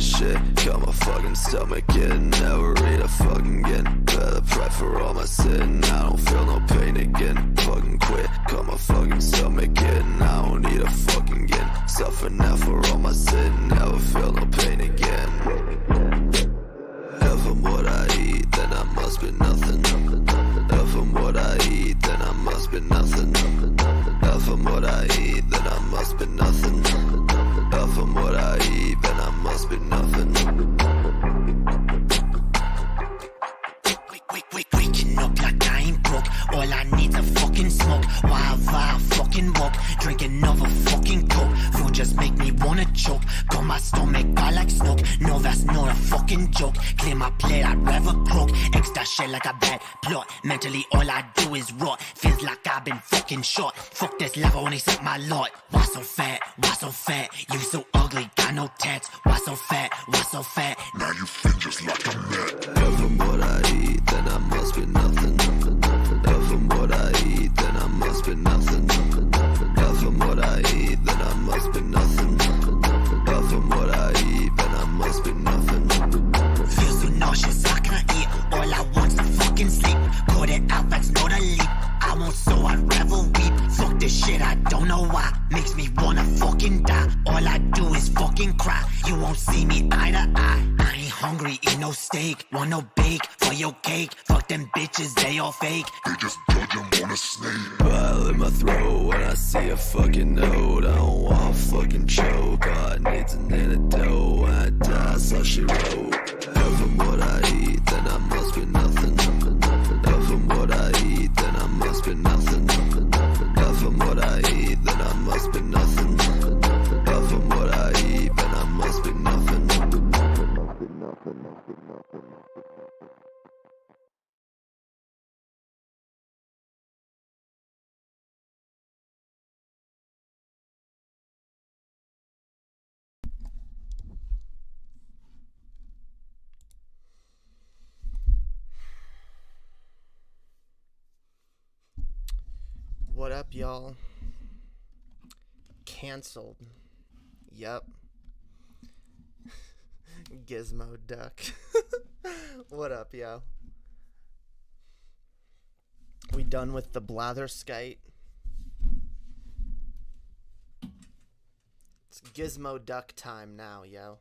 this shit. Got my fucking stomach in, never eat a fucking again. Better pray for all my sin, I don't feel no pain again. Fucking quit, got my fucking stomach in, I don't need a fucking again. Suffer now for all my sin, never feel no pain again. If I'm what I eat, then I must be nothing. If I'm what I eat, then I must be nothing. If I'm what I eat, then I must be nothing. If I'm what I eat, then I must be nothing. Waking up like I ain't broke. All I need's a fucking smoke. While fucking walk, drink another fucking coke. Food just make me wanna choke. Got my stomach all like smoke. No, that's not a fucking joke. Clear my plate, I'd rather croak. Extra shit like a bad plot. Mentally, all I do is rot. Feels like I've been fucking shot. Fuck this love, I only suck my lot. Why so fat? Why so fat? You so ugly, got no tats. Why so fat? Why so fat? Now you feel just like a man. If I'm what I eat, then I must be nothing. If I'm what I eat, then I must be nothing. If I'm what I eat, then I must be nothing. If I'm what I eat, then I must be nothing. Feel so nauseous, I can't eat. All I want's to fucking sleep. Caught it out, that's not a leap. I want so I'd rather weep. Fuck this shit, I don't know why. Makes me wanna fucking die. All I do is fucking cry. You won't see me eye to eye. I ain't hungry, eat no steak. Want no bake for your cake. Fuck them bitches, they all fake. They just judge him on a snake. Bile in my throat when I see a fucking note. I don't want to fucking choke. All I need's an antidote. When I die, so she wrote. If I'm what I eat, then I must be nothing. If I'm what I eat, then I must be nothing. If I'm what I eat, then I must be nothing. If I'm what I eat, then I must be nothing. What up, y'all? Cancelled. Yep. Gizmo Duck. What up, yo? We done with the blatherskite? It's Gizmo Duck time now, yo.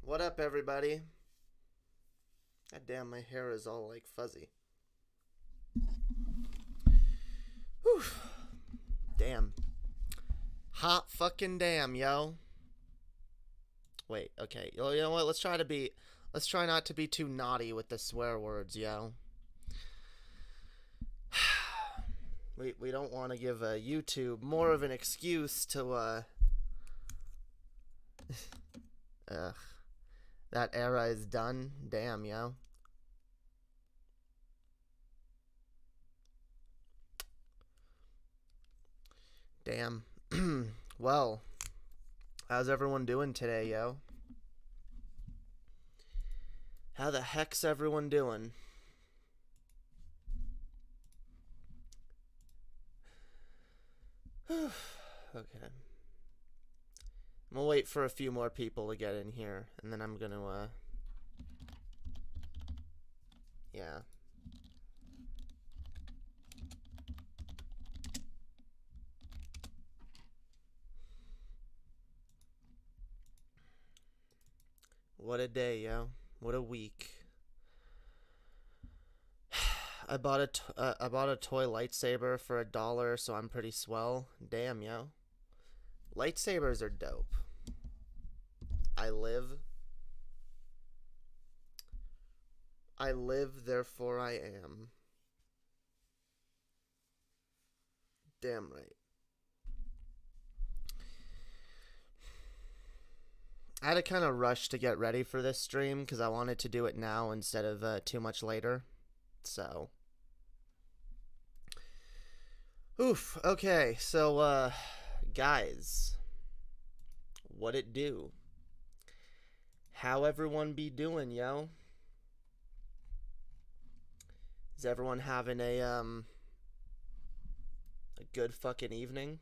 What up, everybody? God damn, my hair is all like fuzzy. Whew. Damn. Hot fucking damn, yo. Wait, okay. You know what? Let's try not to be too naughty with the swear words, yo. We don't want to give YouTube more of an excuse to ugh. That era is done. Damn, yo. Damn. Well, how's everyone doing today, yo? How the heck's everyone doing? Okay. I'm gonna wait for a few more people to get in here, and then I'm gonna, yeah. What a day, yo. What a week. I bought a toy lightsaber for $1, so I'm pretty swell. Damn, yo. Lightsabers are dope. I live, therefore I am. Damn right. I had to kind of rush to get ready for this stream because I wanted to do it now instead of too much later. So. Oof. Okay, so, guys. What it do? How everyone be doing, yo? Is everyone having a good fucking evening?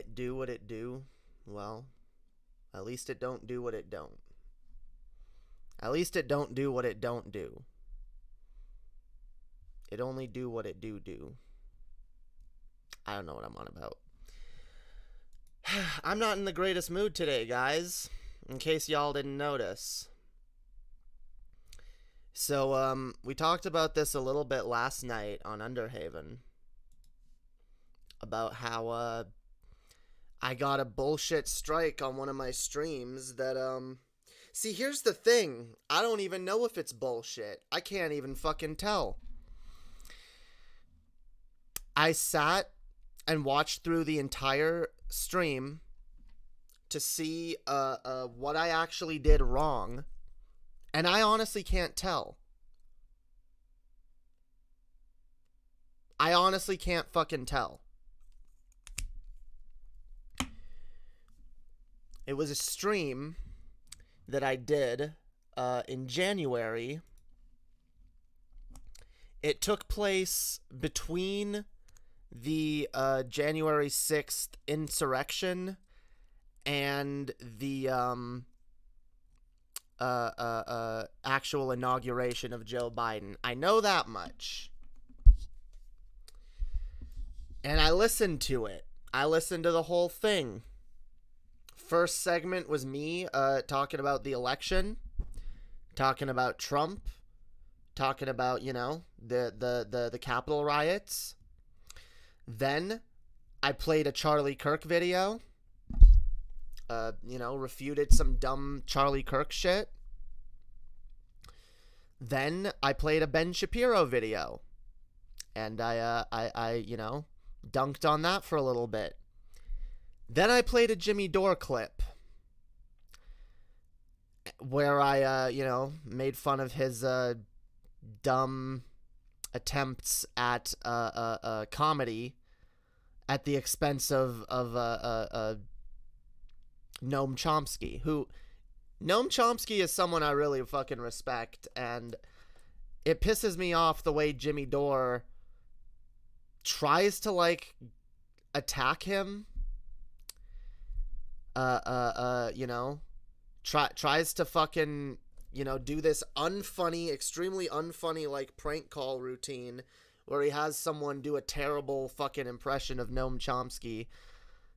it do what it do? Well, at least it don't do what it don't. At least it don't do what it don't do. It only do what it do. I don't know what I'm on about. I'm not in the greatest mood today, guys, in case y'all didn't notice. So, we talked about this a little bit last night on Underhaven. About how, I got a bullshit strike on one of my streams that, see, here's the thing. I don't even know if it's bullshit. I can't even fucking tell. I sat and watched through the entire stream to see what I actually did wrong, and I honestly can't tell. I honestly can't fucking tell. It was a stream that I did in January. It took place between the January 6th insurrection and the actual inauguration of Joe Biden. I know that much. And I listened to it. I listened to the whole thing. First segment was me talking about the election, talking about Trump, talking about, you know, the Capitol riots. Then I played a Charlie Kirk video, you know, refuted some dumb Charlie Kirk shit. Then I played a Ben Shapiro video, and I you know, dunked on that for a little bit. Then I played a Jimmy Dore clip where I, you know, made fun of his dumb attempts at comedy at the expense of Noam Chomsky, who Noam Chomsky is someone I really fucking respect, and it pisses me off the way Jimmy Dore tries to, like, attack him. You know, tries to fucking, you know, do this unfunny, extremely unfunny, like, prank call routine where he has someone do a terrible fucking impression of Noam Chomsky.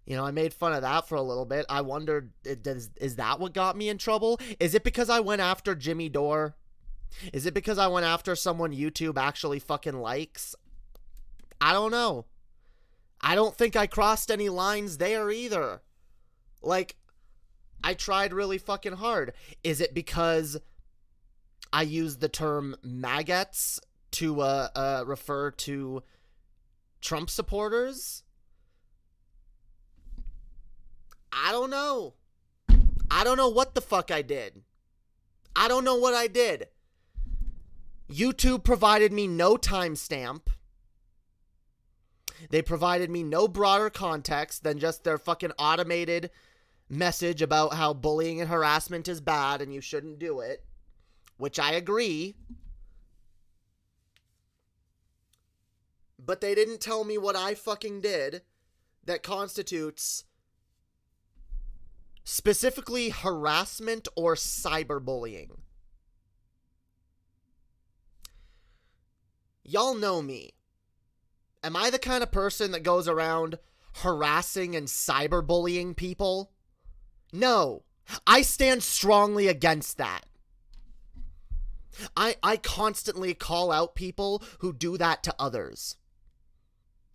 You know, I made fun of that for a little bit. I wondered, is that what got me in trouble? Is it because I went after Jimmy Dore? Is it because I went after someone YouTube actually fucking likes? I don't know. I don't think I crossed any lines there either. Like, I tried really fucking hard. Is it because I used the term maggots to refer to Trump supporters? I don't know. I don't know what the fuck I did. I don't know what I did. YouTube provided me no timestamp. They provided me no broader context than just their fucking automated message about how bullying and harassment is bad and you shouldn't do it, which I agree. But they didn't tell me what I fucking did that constitutes specifically harassment or cyberbullying. Y'all know me. Am I the kind of person that goes around harassing and cyberbullying people? No. I stand strongly against that. I constantly call out people who do that to others.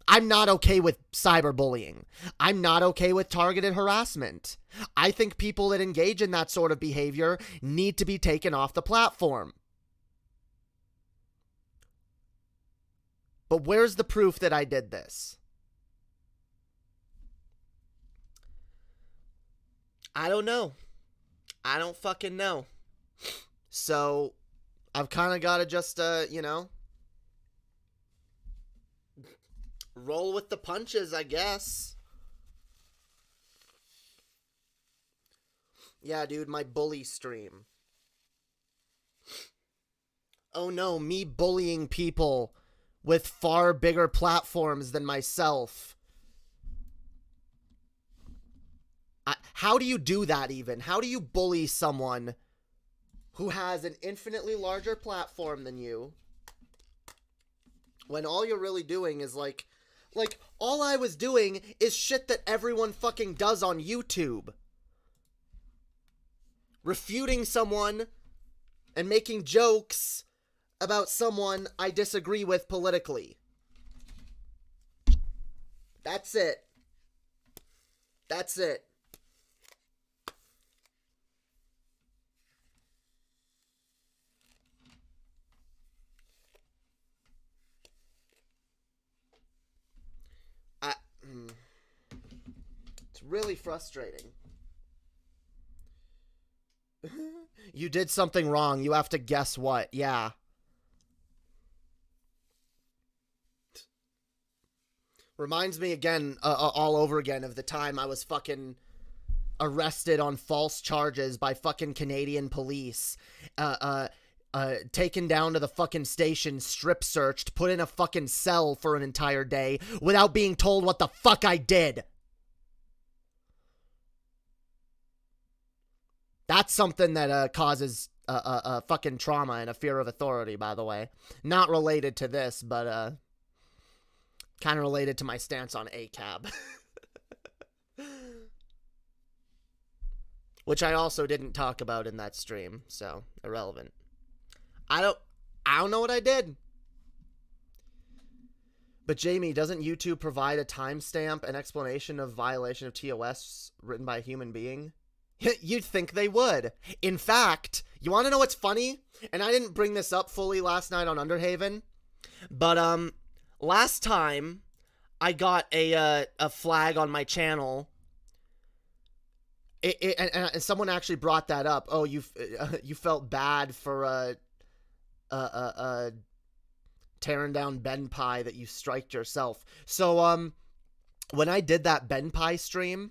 I'm not okay with cyberbullying. I'm not okay with targeted harassment. I think people that engage in that sort of behavior need to be taken off the platform. But where's the proof that I did this? I don't know. I don't fucking know. So, I've kind of got to just, you know, roll with the punches, I guess. Yeah, dude, my bully stream. Oh no, me bullying people with far bigger platforms than myself. How do you do that even? How do you bully someone who has an infinitely larger platform than you when all you're really doing is like all I was doing is shit that everyone fucking does on YouTube. Refuting someone and making jokes about someone I disagree with politically. That's it. That's it. It's really frustrating. You did something wrong. You have to guess what. Yeah. Reminds me again, all over again, of the time I was fucking arrested on false charges by fucking Canadian police. Taken down to the fucking station, strip searched, put in a fucking cell for an entire day without being told what the fuck I did. That's something that causes a fucking trauma and a fear of authority, by the way. Not related to this, but kind of related to my stance on ACAB. Which I also didn't talk about in that stream, so irrelevant. I don't know what I did. But Jamie, doesn't YouTube provide a timestamp and explanation of violation of TOS written by a human being? You'd think they would. In fact, you want to know what's funny? And I didn't bring this up fully last night on Underhaven, but last time I got a flag on my channel. And someone actually brought that up. Oh, you felt bad for tearing down Ben Pie that you striked yourself. So when I did that Ben Pie stream,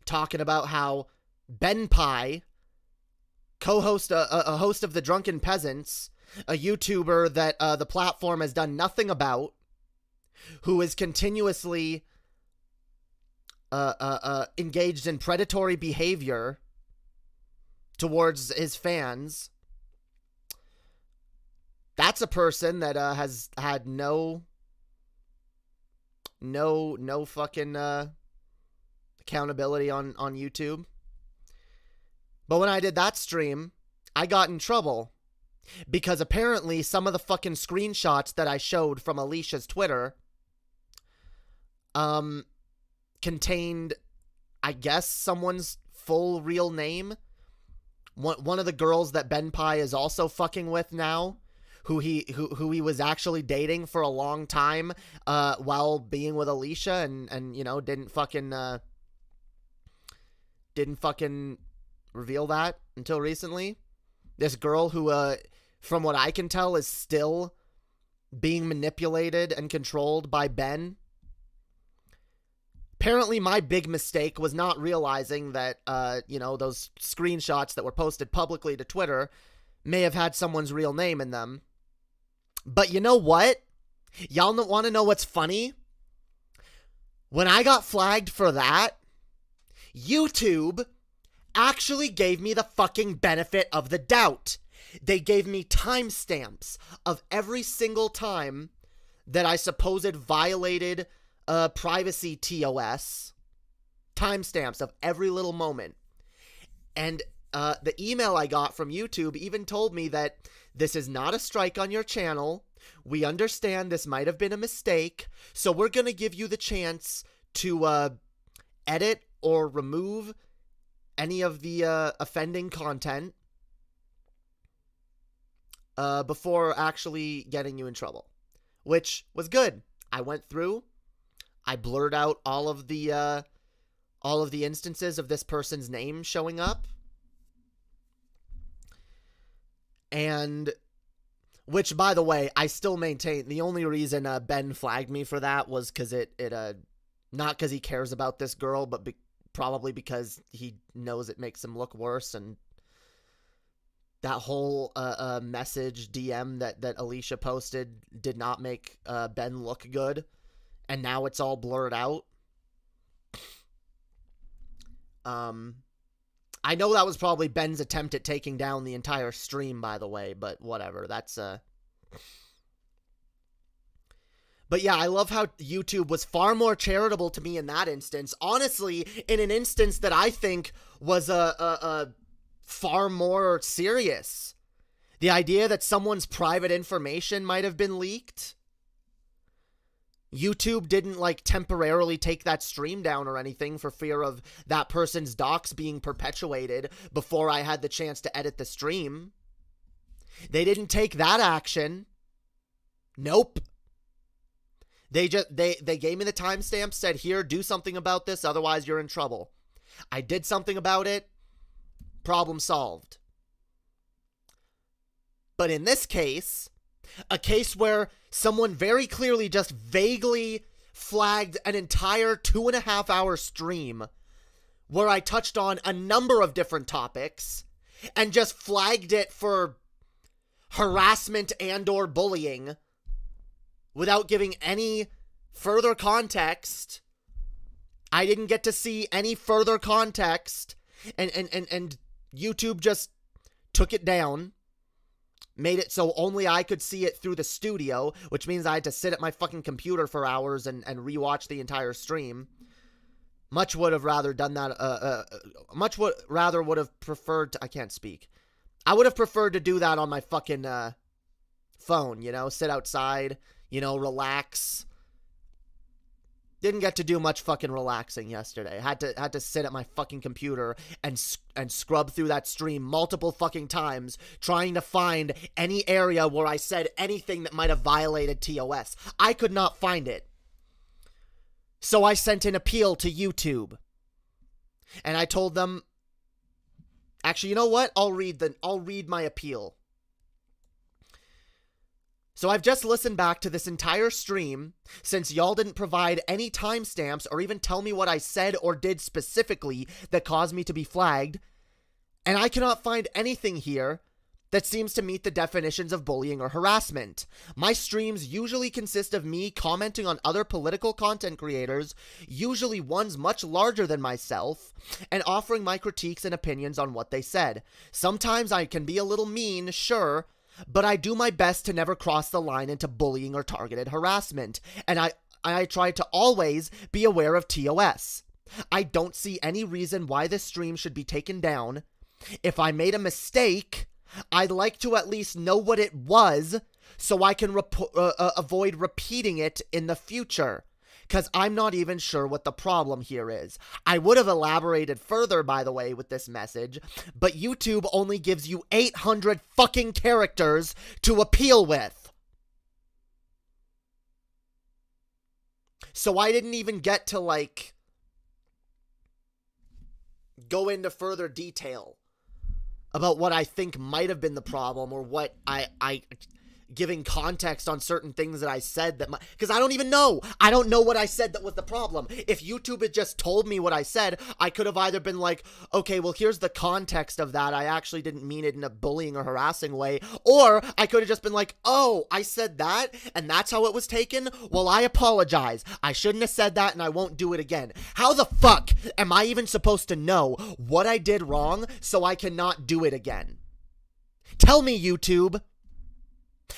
talking about how Ben Pie, co-host, a host of The Drunken Peasants, a YouTuber that the platform has done nothing about, who is continuously engaged in predatory behavior towards his fans. That's a person that has had no fucking accountability on YouTube. But when I did that stream, I got in trouble because apparently some of the fucking screenshots that I showed from Alicia's Twitter contained, I guess, someone's full real name. One of the girls that Ben Pie is also fucking with now, who he was actually dating for a long time while being with Alicia, and you know, didn't fucking reveal that until recently. This girl who from what I can tell is still being manipulated and controlled by Ben. Apparently my big mistake was not realizing that you know, those screenshots that were posted publicly to Twitter may have had someone's real name in them. But you know what? Y'all want to know what's funny? When I got flagged for that, YouTube actually gave me the fucking benefit of the doubt. They gave me timestamps of every single time that I supposed violated privacy TOS. Timestamps of every little moment. And the email I got from YouTube even told me that this is not a strike on your channel. We understand this might have been a mistake, so we're going to give you the chance to edit or remove any of the offending content before actually getting you in trouble, which was good. I went through, I blurred out all of the instances of this person's name showing up, and which, by the way, I still maintain the only reason Ben flagged me for that was because it not because he cares about this girl, but probably because he knows it makes him look worse, and that whole message DM that Alicia posted did not make Ben look good, and now it's all blurred out. I know that was probably Ben's attempt at taking down the entire stream, by the way, but whatever. That's But yeah, I love how YouTube was far more charitable to me in that instance. Honestly, in an instance that I think was a far more serious. The idea that someone's private information might have been leaked. YouTube didn't like temporarily take that stream down or anything for fear of that person's docs being perpetuated before I had the chance to edit the stream. They didn't take that action. Nope. They gave me the timestamp, said, here, do something about this, otherwise you're in trouble. I did something about it. Problem solved. But in this case, a case where someone very clearly just vaguely flagged an entire 2.5 hour stream where I touched on a number of different topics and just flagged it for harassment and or bullying without giving any further context. I didn't get to see any further context, and YouTube just took it down, made it so only I could see it through the studio, which means I had to sit at my fucking computer for hours and rewatch the entire stream. Much would have rather done that, would have preferred to, I can't speak. I would have preferred to do that on my fucking phone, you know, sit outside, you know, relax. Didn't get to do much fucking relaxing yesterday. Had to sit at my fucking computer and scrub through that stream multiple fucking times trying to find any area where I said anything that might have violated TOS. I could not find it. So I sent an appeal to YouTube. And I told them, actually, you know what? I'll read my appeal. So I've just listened back to this entire stream since y'all didn't provide any timestamps or even tell me what I said or did specifically that caused me to be flagged, and I cannot find anything here that seems to meet the definitions of bullying or harassment. My streams usually consist of me commenting on other political content creators, usually ones much larger than myself, and offering my critiques and opinions on what they said. Sometimes I can be a little mean, sure, but I do my best to never cross the line into bullying or targeted harassment, and I try to always be aware of TOS. I don't see any reason why this stream should be taken down. If I made a mistake, I'd like to at least know what it was so I can avoid repeating it in the future, because I'm not even sure what the problem here is. I would have elaborated further, by the way, with this message, but YouTube only gives you 800 fucking characters to appeal with. So I didn't even get to, like, go into further detail about what I think might have been the problem or what I giving context on certain things that I said that because I don't even know. I don't know what I said that was the problem. If YouTube had just told me what I said, I could have either been like, okay, well, here's the context of that. I actually didn't mean it in a bullying or harassing way. Or I could have just been like, oh, I said that and that's how it was taken? Well, I apologize. I shouldn't have said that and I won't do it again. How the fuck am I even supposed to know what I did wrong so I cannot do it again? Tell me, YouTube.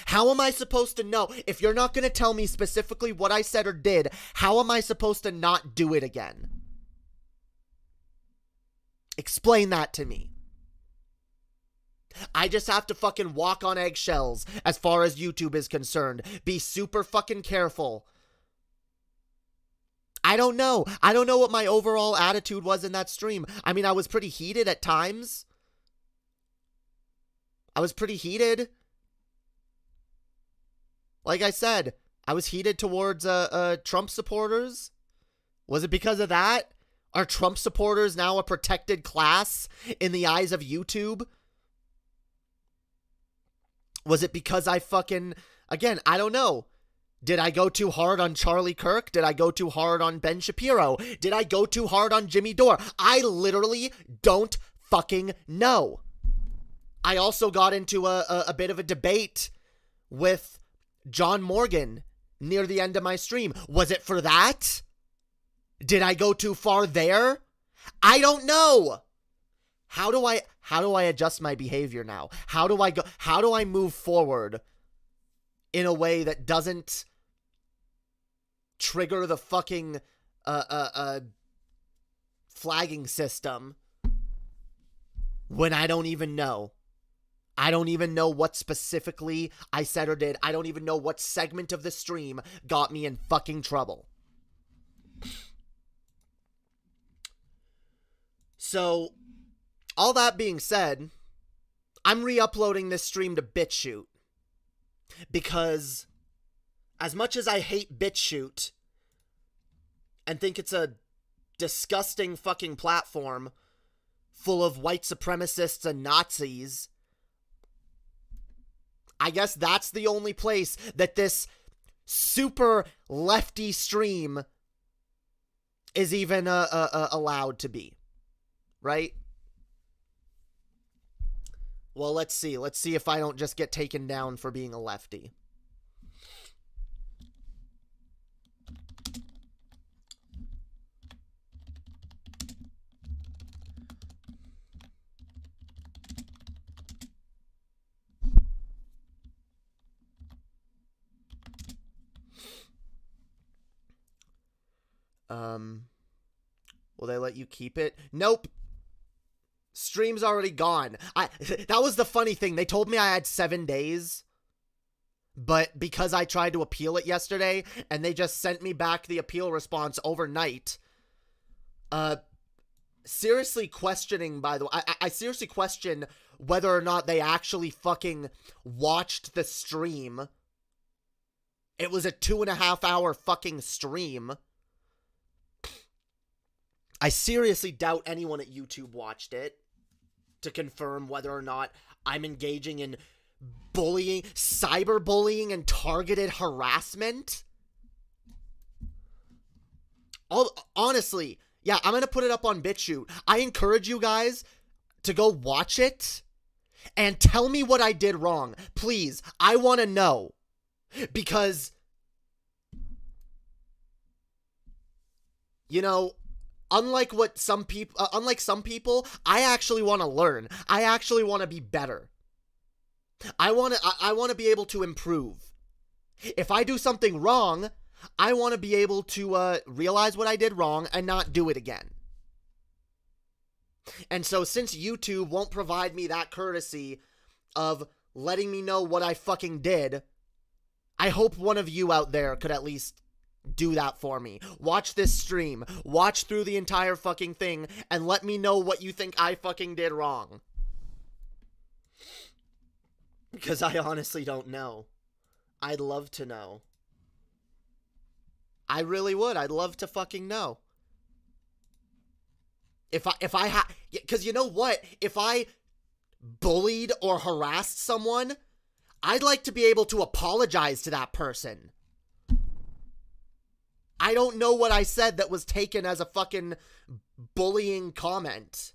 How am I supposed to know? If you're not going to tell me specifically what I said or did, how am I supposed to not do it again? Explain that to me. I just have to fucking walk on eggshells as far as YouTube is concerned. Be super fucking careful. I don't know. I don't know what my overall attitude was in that stream. I mean, I was pretty heated at times. I was pretty heated. Like I said, I was heated towards Trump supporters. Was it because of that? Are Trump supporters now a protected class in the eyes of YouTube? Was it because I fucking... Again, I don't know. Did I go too hard on Charlie Kirk? Did I go too hard on Ben Shapiro? Did I go too hard on Jimmy Dore? I literally don't fucking know. I also got into a bit of a debate with John Morgan near the end of my stream. Was it for that? Did I go too far there? I don't know. How do I adjust my behavior now? How do I move forward in a way that doesn't trigger the fucking flagging system when I don't even know? I don't even know what specifically I said or did. I don't even know what segment of the stream got me in fucking trouble. So, all that being said, I'm re-uploading this stream to BitChute. Because, as much as I hate BitChute and think it's a disgusting fucking platform full of white supremacists and Nazis, I guess that's the only place that this super lefty stream is even allowed to be. Right? Well, let's see. Let's see if I don't just get taken down for being a lefty. Will they let you keep it? Nope. Stream's already gone. That was the funny thing. They told me I had 7 days, but because I tried to appeal it yesterday and they just sent me back the appeal response overnight, seriously questioning, by the way, I seriously question whether or not they actually fucking watched the stream. It was a 2.5 hour fucking stream. I seriously doubt anyone at YouTube watched it to confirm whether or not I'm engaging in bullying, cyberbullying, and targeted harassment. Honestly, yeah, I'm going to put it up on BitChute. I encourage you guys to go watch it and tell me what I did wrong. Please, I want to know. Because, you know, unlike some people, I actually want to learn. I actually want to be better. I want to be able to improve. If I do something wrong, I want to be able to realize what I did wrong and not do it again. And so since YouTube won't provide me that courtesy of letting me know what I fucking did, I hope one of you out there could at least do that for me. Watch this stream. Watch through the entire fucking thing and let me know what you think I fucking did wrong. Because I honestly don't know. I'd love to know. I really would. I'd love to fucking know. If I had, because you know what? If I bullied or harassed someone, I'd like to be able to apologize to that person. I don't know what I said that was taken as a fucking bullying comment.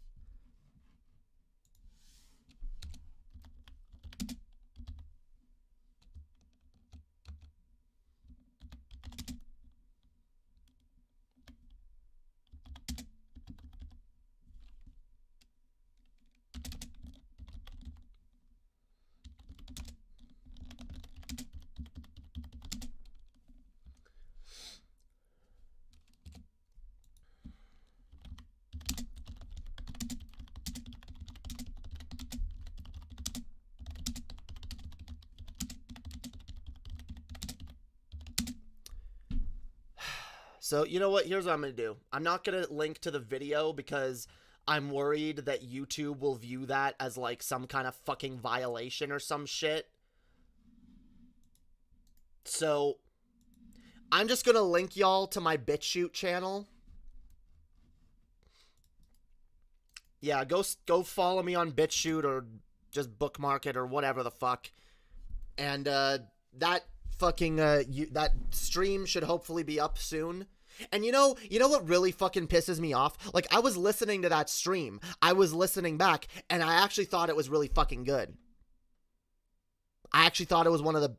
So, you know what? Here's what I'm going to do. I'm not going to link to the video because I'm worried that YouTube will view that as like some kind of fucking violation or some shit. So, I'm just going to link y'all to my BitChute channel. Yeah, go follow me on BitChute or just bookmark it or whatever the fuck. And that fucking that stream should hopefully be up soon. And you know what really fucking pisses me off? Like, I was listening to that stream. I was listening back, and I actually thought it was really fucking good. I actually thought it was one of the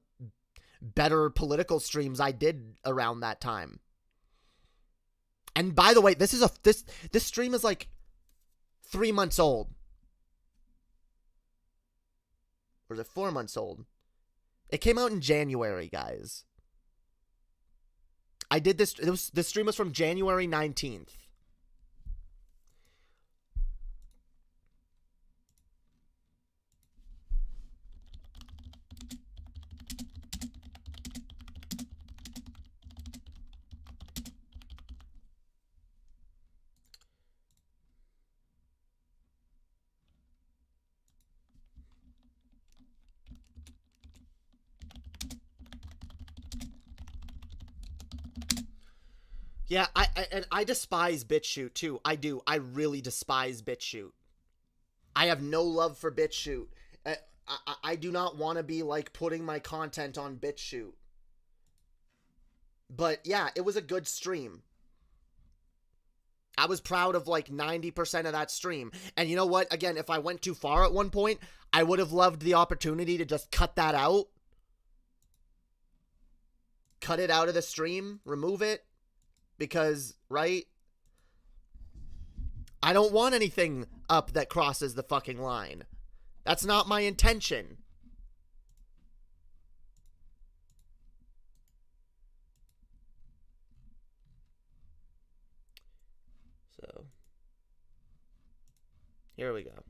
better political streams I did around that time. And by the way, this stream is like 3 months old. Or is it 4 months old? It came out in January, guys. I did this. This stream was from January 19th. Yeah, I despise BitChute too. I do. I really despise BitChute. I have no love for BitChute. I do not want to be like putting my content on BitChute. But yeah, it was a good stream. I was proud of like 90% of that stream. And you know what? Again, if I went too far at one point, I would have loved the opportunity to just cut that out. Cut it out of the stream. Remove it. Because, right? I don't want anything up that crosses the fucking line. That's not my intention. So, here we go.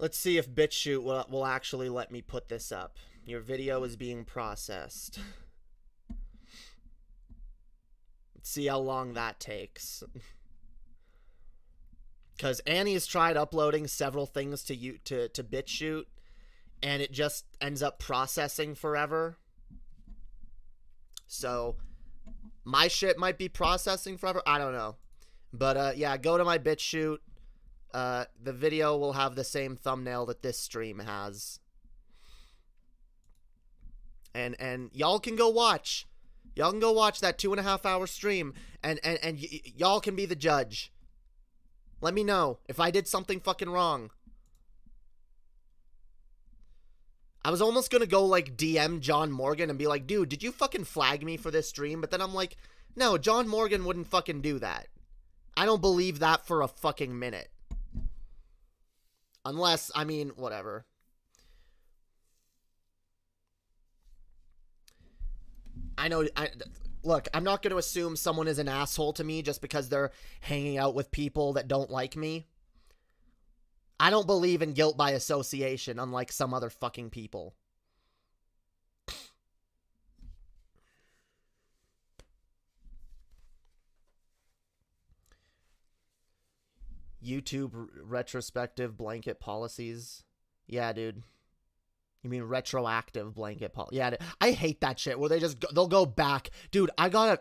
Let's see if BitChute will actually let me put this up. Your video is being processed. Let's see how long that takes. Because Annie has tried uploading several things to BitChute, and it just ends up processing forever. So, my shit might be processing forever. I don't know. But, yeah, go to my BitChute. The video will have the same thumbnail that this stream has. And y'all can go watch. Y'all can go watch that 2.5 hour stream, and y'all can be the judge. Let me know if I did something fucking wrong. I was almost gonna go like DM John Morgan and be like, dude, did you fucking flag me for this stream? But then I'm like, no, John Morgan wouldn't fucking do that. I don't believe that for a fucking minute. Unless, I mean, whatever. Look, I'm not going to assume someone is an asshole to me just because they're hanging out with people that don't like me. I don't believe in guilt by association, unlike some other fucking people. YouTube retrospective blanket policies. Yeah, dude. You mean retroactive blanket policy? Yeah, I hate that shit where they'll go back. Dude, I got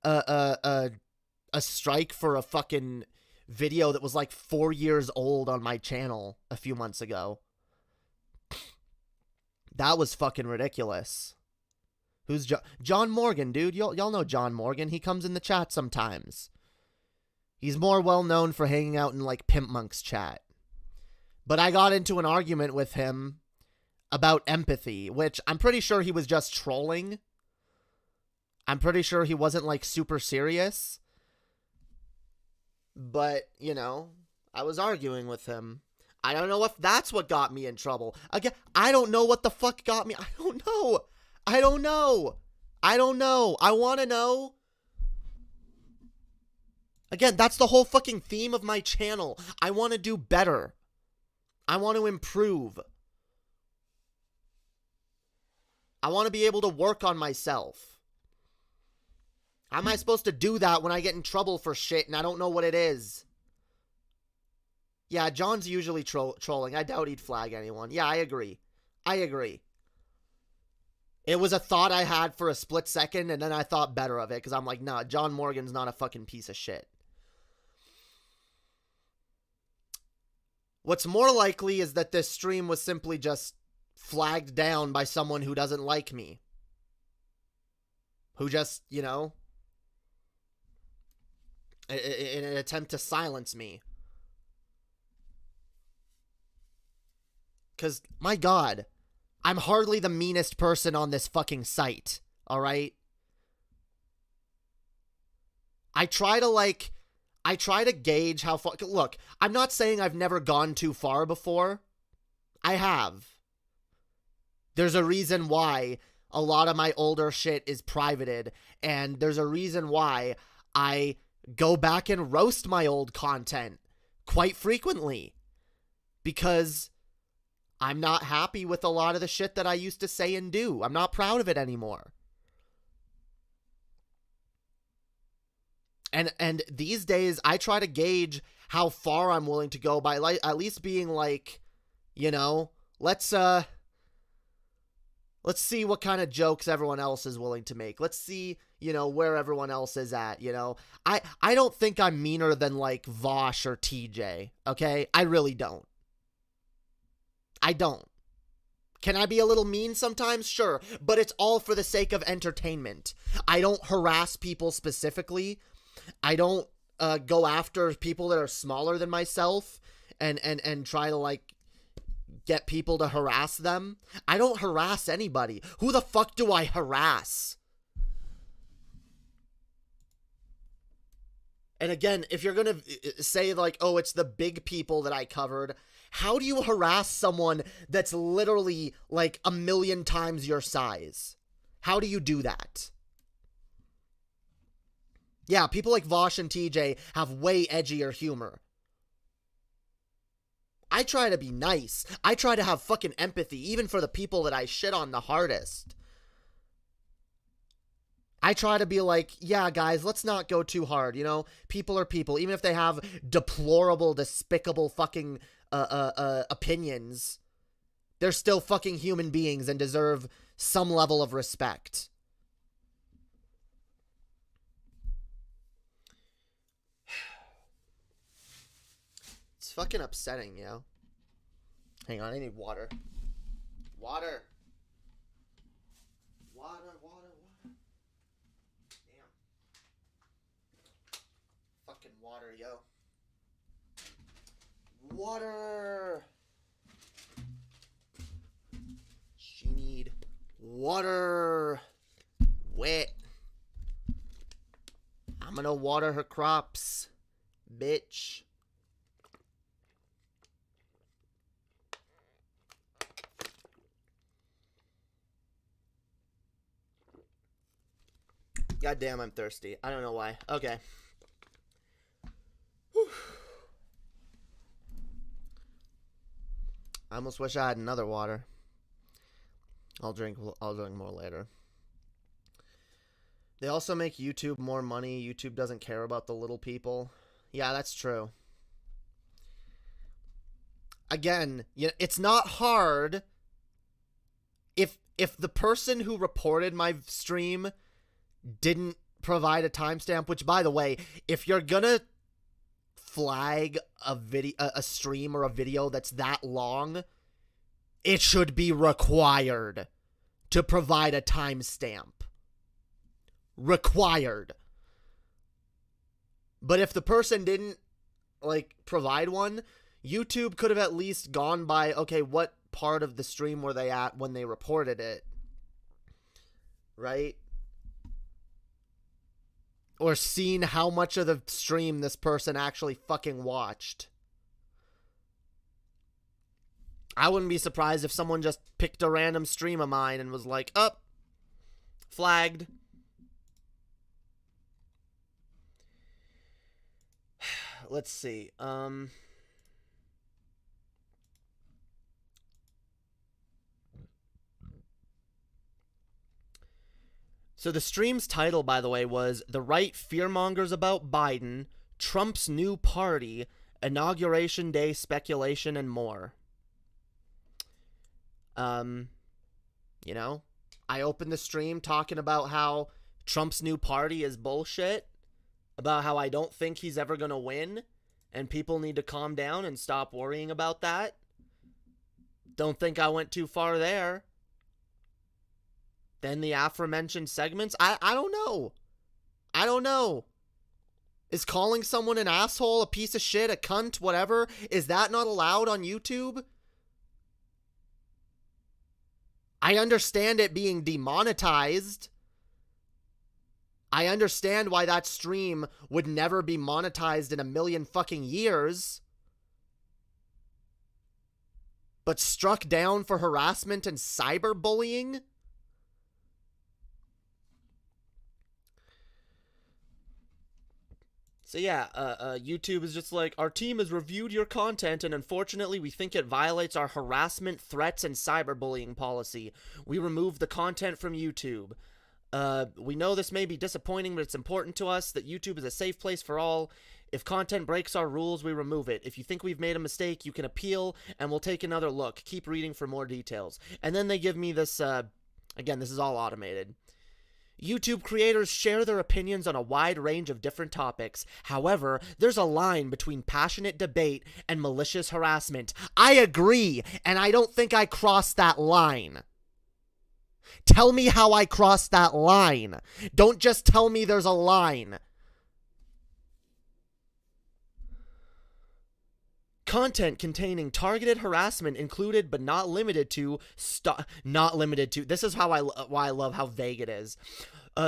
a strike for a fucking video that was like 4 years old on my channel a few months ago. That was fucking ridiculous. Who's John Morgan, dude? Y'all know John Morgan. He comes in the chat sometimes. He's more well known for hanging out in like Pimp Monk's chat. But I got into an argument with him about empathy, which I'm pretty sure he was just trolling. I'm pretty sure he wasn't like super serious. But, you know, I was arguing with him. I don't know if that's what got me in trouble. Again, I don't know what the fuck got me. I don't know. I want to know. Again, that's the whole fucking theme of my channel. I want to do better. I want to improve. I want to be able to work on myself. How am I supposed to do that when I get in trouble for shit and I don't know what it is? Yeah, John's usually trolling. I doubt he'd flag anyone. Yeah, I agree. It was a thought I had for a split second, and then I thought better of it, because I'm like, nah, John Morgan's not a fucking piece of shit. What's more likely is that this stream was simply just flagged down by someone who doesn't like me. who just, you know, in an attempt to silence me. Because, my God, I'm hardly the meanest person on this fucking site, alright? I try to gauge how far... Look, I'm not saying I've never gone too far before. I have. There's a reason why a lot of my older shit is privated, and there's a reason why I go back and roast my old content quite frequently. Because I'm not happy with a lot of the shit that I used to say and do. I'm not proud of it anymore. And these days, I try to gauge how far I'm willing to go by at least being like, you know, let's see what kind of jokes everyone else is willing to make. Let's see, you know, where everyone else is at, you know. I don't think I'm meaner than, like, Vosh or TJ, okay? I really don't. I don't. Can I be a little mean sometimes? Sure. But it's all for the sake of entertainment. I don't harass people specifically. I don't go after people that are smaller than myself and try to, like, get people to harass them. I don't harass anybody. Who the fuck do I harass? And again, if you're going to say, like, oh, it's the big people that I covered, how do you harass someone that's literally, like, 1,000,000 times your size? How do you do that? Yeah, people like Vosh and TJ have way edgier humor. I try to be nice. I try to have fucking empathy, even for the people that I shit on the hardest. I try to be like, yeah, guys, let's not go too hard, you know? People are people. Even if they have deplorable, despicable fucking opinions, they're still fucking human beings and deserve some level of respect. It's fucking upsetting, yo. Hang on, I need water. Water. Damn. Fucking water, yo. Water. She need water. Wet. I'm gonna water her crops, bitch. God damn, I'm thirsty. I don't know why. Okay. Whew. I almost wish I had another water. I'll drink more later. They also make YouTube more money. YouTube doesn't care about the little people. Yeah, that's true. Again, it's not hard if the person who reported my stream didn't provide a timestamp, which, by the way, if you're gonna flag a stream or a video that's that long, it should be required to provide a timestamp. Required. But if the person didn't, like, provide one, YouTube could have at least gone by, okay, what part of the stream were they at when they reported it? Right? Or seen how much of the stream this person actually fucking watched. I wouldn't be surprised if someone just picked a random stream of mine and was like, oh, flagged. Let's see. So the stream's title, by the way, was The Right Fearmongers About Biden, Trump's New Party, Inauguration Day Speculation, and More. You know, I opened the stream talking about how Trump's new party is bullshit, about how I don't think he's ever going to win, and people need to calm down and stop worrying about that. Don't think I went too far there. than the aforementioned segments? I don't know. I don't know. Is calling someone an asshole, a piece of shit, a cunt, whatever, is that not allowed on YouTube? I understand it being demonetized. I understand why that stream would never be monetized in a million fucking years. But struck down for harassment and cyberbullying? So yeah, YouTube is just like, our team has reviewed your content and unfortunately we think it violates our harassment, threats, and cyberbullying policy. We removed the content from YouTube. We know this may be disappointing, but it's important to us that YouTube is a safe place for all. If content breaks our rules, we remove it. If you think we've made a mistake, you can appeal and we'll take another look. Keep reading for more details. And then they give me this, again, this is all automated. YouTube creators share their opinions on a wide range of different topics. However, there's a line between passionate debate and malicious harassment. I agree, and I don't think I crossed that line. Tell me how I crossed that line. Don't just tell me there's a line. Content containing targeted harassment included but not limited to this is why I love how vague it is.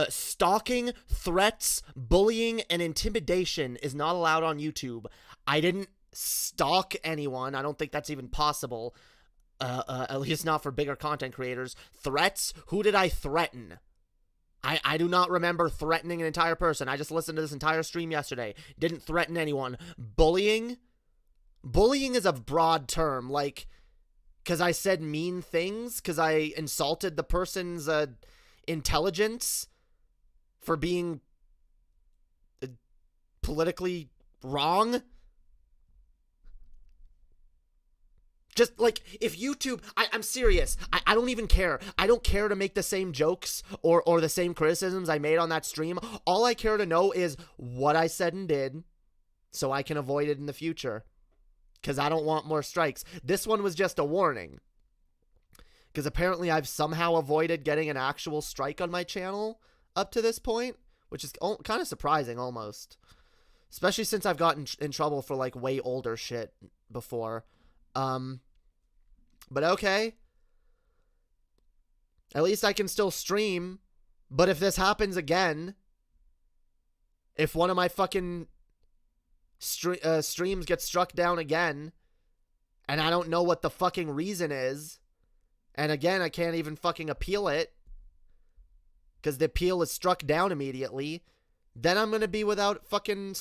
Stalking, threats, bullying, and intimidation is not allowed on YouTube. I didn't stalk anyone. I don't think that's even possible. At least not for bigger content creators. Threats? Who did I threaten? I do not remember threatening an entire person. I just listened to this entire stream yesterday. Didn't threaten anyone. Bullying? Bullying is a broad term, like, because I said mean things, because I insulted the person's intelligence for being politically wrong. Just, like, if YouTube, I'm serious, I don't even care. I don't care to make the same jokes or the same criticisms I made on that stream. All I care to know is what I said and did, so I can avoid it in the future. Because I don't want more strikes. This one was just a warning. Because apparently I've somehow avoided getting an actual strike on my channel up to this point. Which is kind of surprising almost. Especially since I've gotten in trouble for like way older shit before. But okay. At least I can still stream. But if this happens again. If one of my fucking streams get struck down again, and I don't know what the fucking reason is, and again, I can't even fucking appeal it, because the appeal is struck down immediately, then I'm gonna be without fucking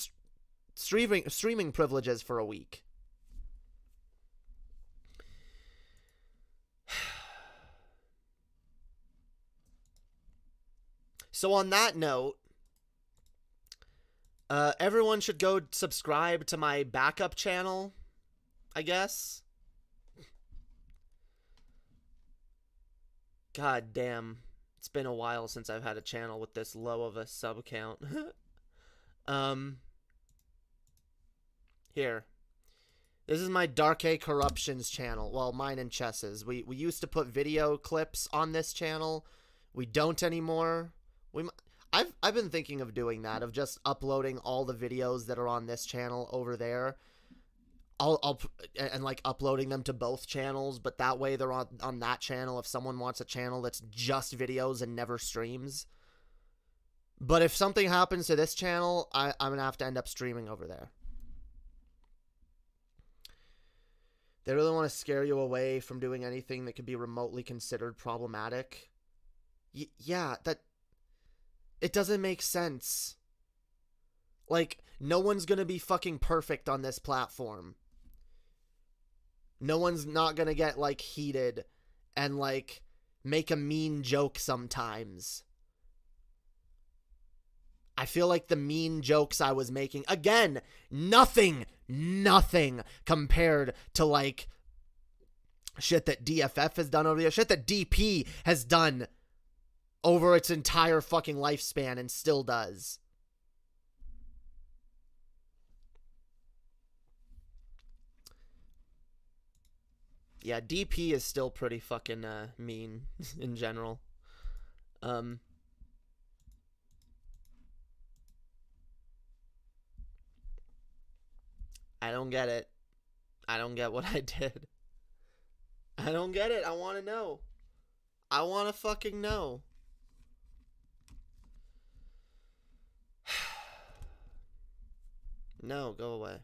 streaming privileges for a week. So on that note, everyone should go subscribe to my backup channel, I guess. God damn. It's been a while since I've had a channel with this low of a sub count. Here. This is my Darké Corruptions channel. Well, mine and Chess's. We used to put video clips on this channel. We don't anymore. I've been thinking of doing that, of just uploading all the videos that are on this channel over there. And like uploading them to both channels, but that way they're on that channel if someone wants a channel that's just videos and never streams. But if something happens to this channel, I'm gonna have to end up streaming over there. They really want to scare you away from doing anything that could be remotely considered problematic. Yeah, it doesn't make sense. Like, no one's gonna be fucking perfect on this platform. No one's not gonna get, like, heated and, like, make a mean joke sometimes. I feel like the mean jokes I was making, again, nothing compared to, like, shit that DFF has done over there, shit that DP has done over its entire fucking lifespan and still does. Yeah, DP is still pretty fucking mean in general. I don't get it. I don't get what I did. I don't get it. I want to know. I want to fucking know. No, go away.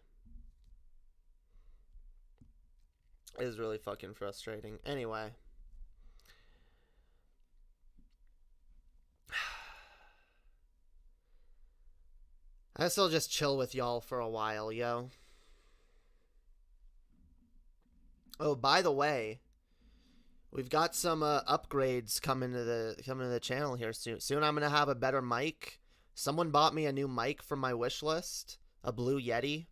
It is really fucking frustrating. Anyway. I guess I'll just chill with y'all for a while, yo. Oh, by the way, we've got some upgrades coming to the channel here soon. Soon I'm gonna have a better mic. Someone bought me a new mic from my wish list, a Blue Yeti.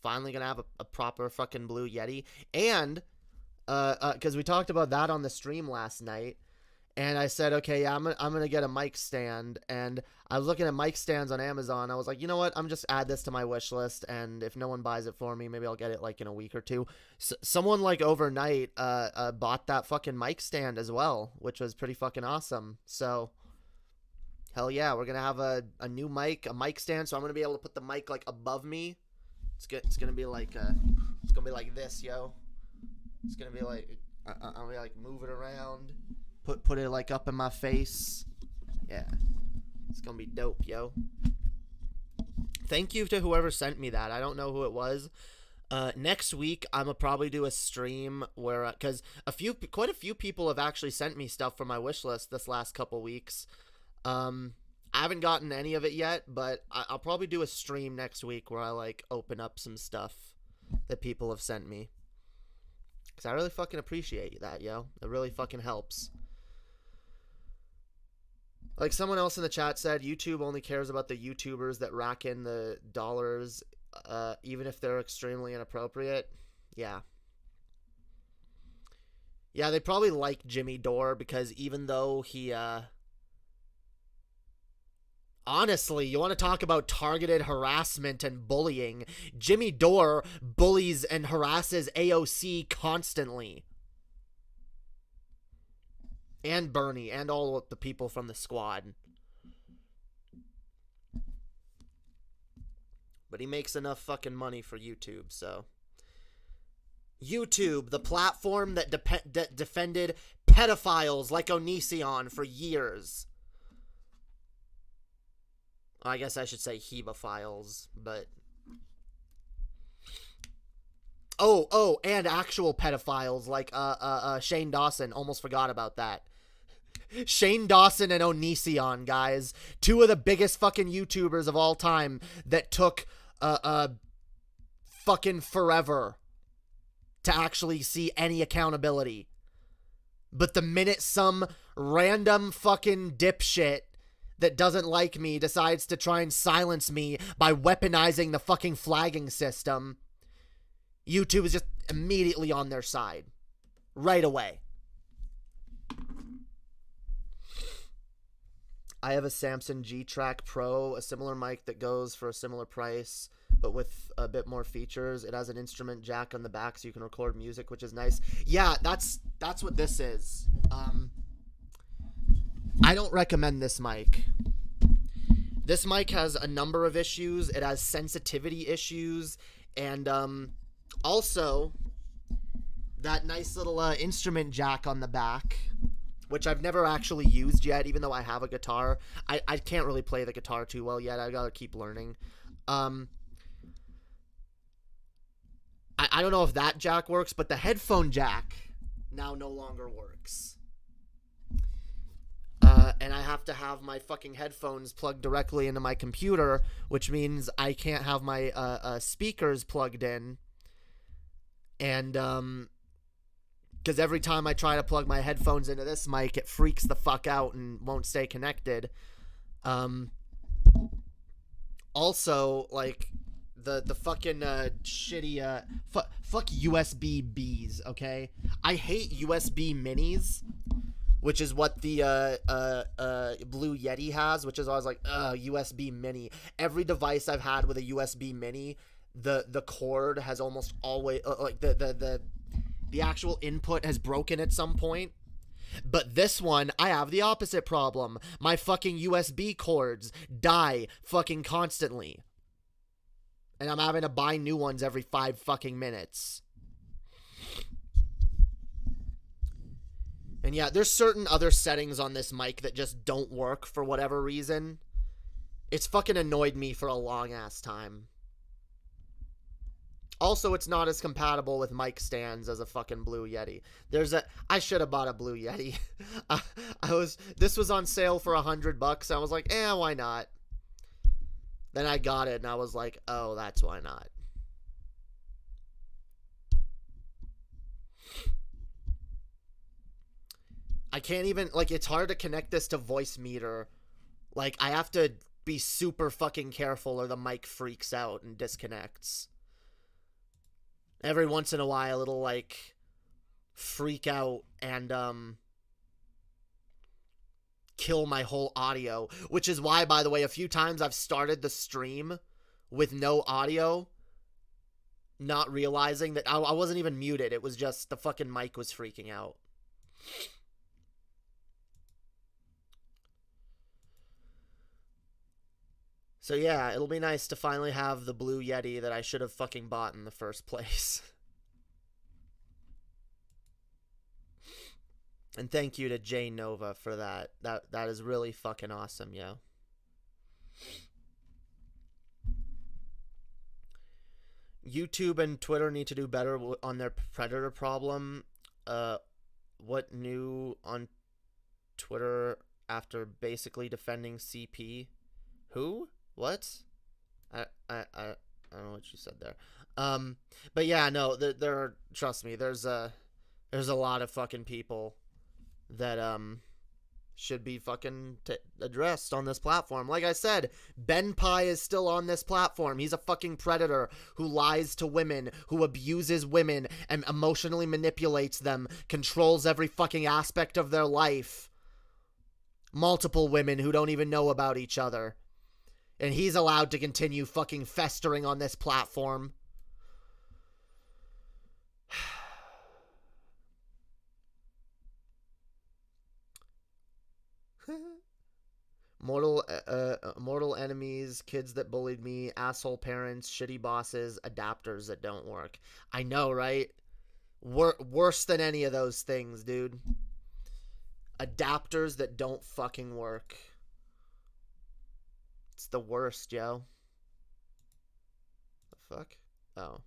Finally gonna have a proper fucking Blue Yeti, and because we talked about that on the stream last night, and I said, okay, yeah, I'm gonna get a mic stand, and I was looking at mic stands on Amazon. I was like, you know what? I'm just add this to my wish list, and if no one buys it for me, maybe I'll get it like in a week or two. Someone like overnight bought that fucking mic stand as well, which was pretty fucking awesome. So hell yeah, we're gonna have a new mic, a mic stand. So I'm gonna be able to put the mic like above me. It's gonna be like this, yo. It's gonna be like I'm gonna like move it around, put it like up in my face. Yeah. It's gonna be dope, yo. Thank you to whoever sent me that. I don't know who it was. Next week, I'm gonna probably do a stream where, because quite a few people have actually sent me stuff from my wish list this last couple weeks. I haven't gotten any of it yet, but I'll probably do a stream next week where I like open up some stuff that people have sent me. Because I really fucking appreciate that, yo. It really fucking helps. Like someone else in the chat said, YouTube only cares about the YouTubers that rack in the dollars, even if they're extremely inappropriate. Yeah. Yeah, they probably like Jimmy Dore because even though he, honestly, you want to talk about targeted harassment and bullying, Jimmy Dore bullies and harasses AOC constantly. And Bernie, and all the people from the squad. But he makes enough fucking money for YouTube, so. YouTube, the platform that defended pedophiles like Onision for years. I guess I should say hebophiles, but... Oh, and actual pedophiles like Shane Dawson. Almost forgot about that. Shane Dawson and Onision, guys. Two of the biggest fucking YouTubers of all time that took fucking forever to actually see any accountability. But the minute some random fucking dipshit that doesn't like me decides to try and silence me by weaponizing the fucking flagging system, YouTube is just immediately on their side. Right away. I have a Samson G-Track Pro, a similar mic that goes for a similar price, but with a bit more features. It has an instrument jack on the back so you can record music, which is nice. Yeah, that's what this is. I don't recommend this mic. This mic has a number of issues. It has sensitivity issues, and also that nice little instrument jack on the back, which I've never actually used yet, even though I have a guitar. I can't really play the guitar too well yet. I gotta keep learning. I don't know if that jack works, but the headphone jack now no longer works. And I have to have my fucking headphones plugged directly into my computer, which means I can't have my speakers plugged in. And because every time I try to plug my headphones into this mic, it freaks the fuck out and won't stay connected. Also, like, the fucking shitty fuck USB Bs, okay? I hate USB minis, which is what the Blue Yeti has, which is always like, USB mini. Every device I've had with a USB mini, the cord has almost always like the actual input has broken at some point. But this one, I have the opposite problem. My fucking USB cords die fucking constantly. And I'm having to buy new ones every 5 fucking minutes. And yeah, there's certain other settings on this mic that just don't work for whatever reason. It's fucking annoyed me for a long ass time. Also, it's not as compatible with mic stands as a fucking Blue Yeti. I should have bought a Blue Yeti. This was on sale for $100. I was like, why not? Then I got it and I was like, oh, that's why not. I can't even, like, it's hard to connect this to voice meter. Like, I have to be super fucking careful or the mic freaks out and disconnects. Every once in a while, it'll, like, freak out and, kill my whole audio. Which is why, by the way, a few times I've started the stream with no audio, not realizing that I wasn't even muted. It was just the fucking mic was freaking out. So yeah, it'll be nice to finally have the Blue Yeti that I should have fucking bought in the first place. And thank you to Jae Nova for that. That is really fucking awesome, yo. YouTube and Twitter need to do better on their predator problem. What new on Twitter after basically defending CP? Who? What? I don't know what you said there. But yeah, no, there trust me, there's a lot of fucking people that should be fucking addressed on this platform. Like I said, Ben Pie is still on this platform. He's a fucking predator who lies to women, who abuses women and emotionally manipulates them, controls every fucking aspect of their life. Multiple women who don't even know about each other. And he's allowed to continue fucking festering on this platform. Mortal enemies, kids that bullied me, asshole parents, shitty bosses, adapters that don't work. I know, right? Worse than any of those things, dude. Adapters that don't fucking work. It's the worst, yo. The fuck? Oh.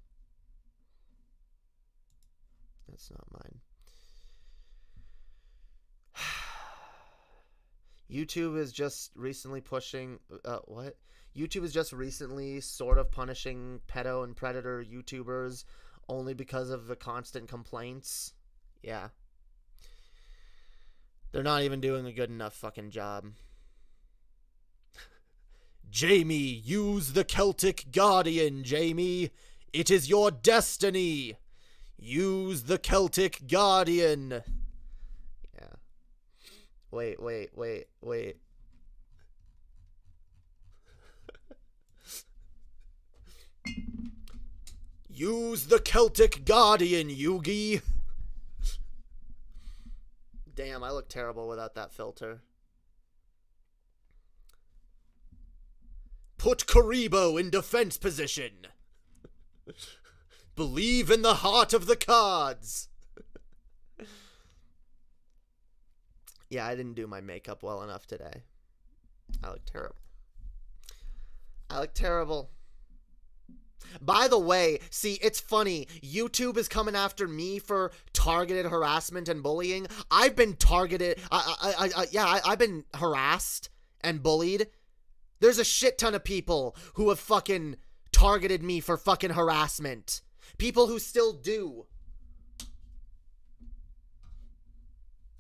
That's not mine. YouTube is just recently pushing... what? YouTube is just recently sort of punishing pedo and predator YouTubers only because of the constant complaints. Yeah. They're not even doing a good enough fucking job. Jamie, use the Celtic Guardian, Jamie. It is your destiny. Use the Celtic Guardian. Yeah. Wait. Use the Celtic Guardian, Yugi. Damn, I look terrible without that filter. Put Karibo in defense position. Believe in the heart of the cards. Yeah, I didn't do my makeup well enough today. I look terrible. By the way, see, it's funny. YouTube is coming after me for targeted harassment and bullying. I've been targeted. I've been harassed and bullied. There's a shit ton of people who have fucking targeted me for fucking harassment. People who still do.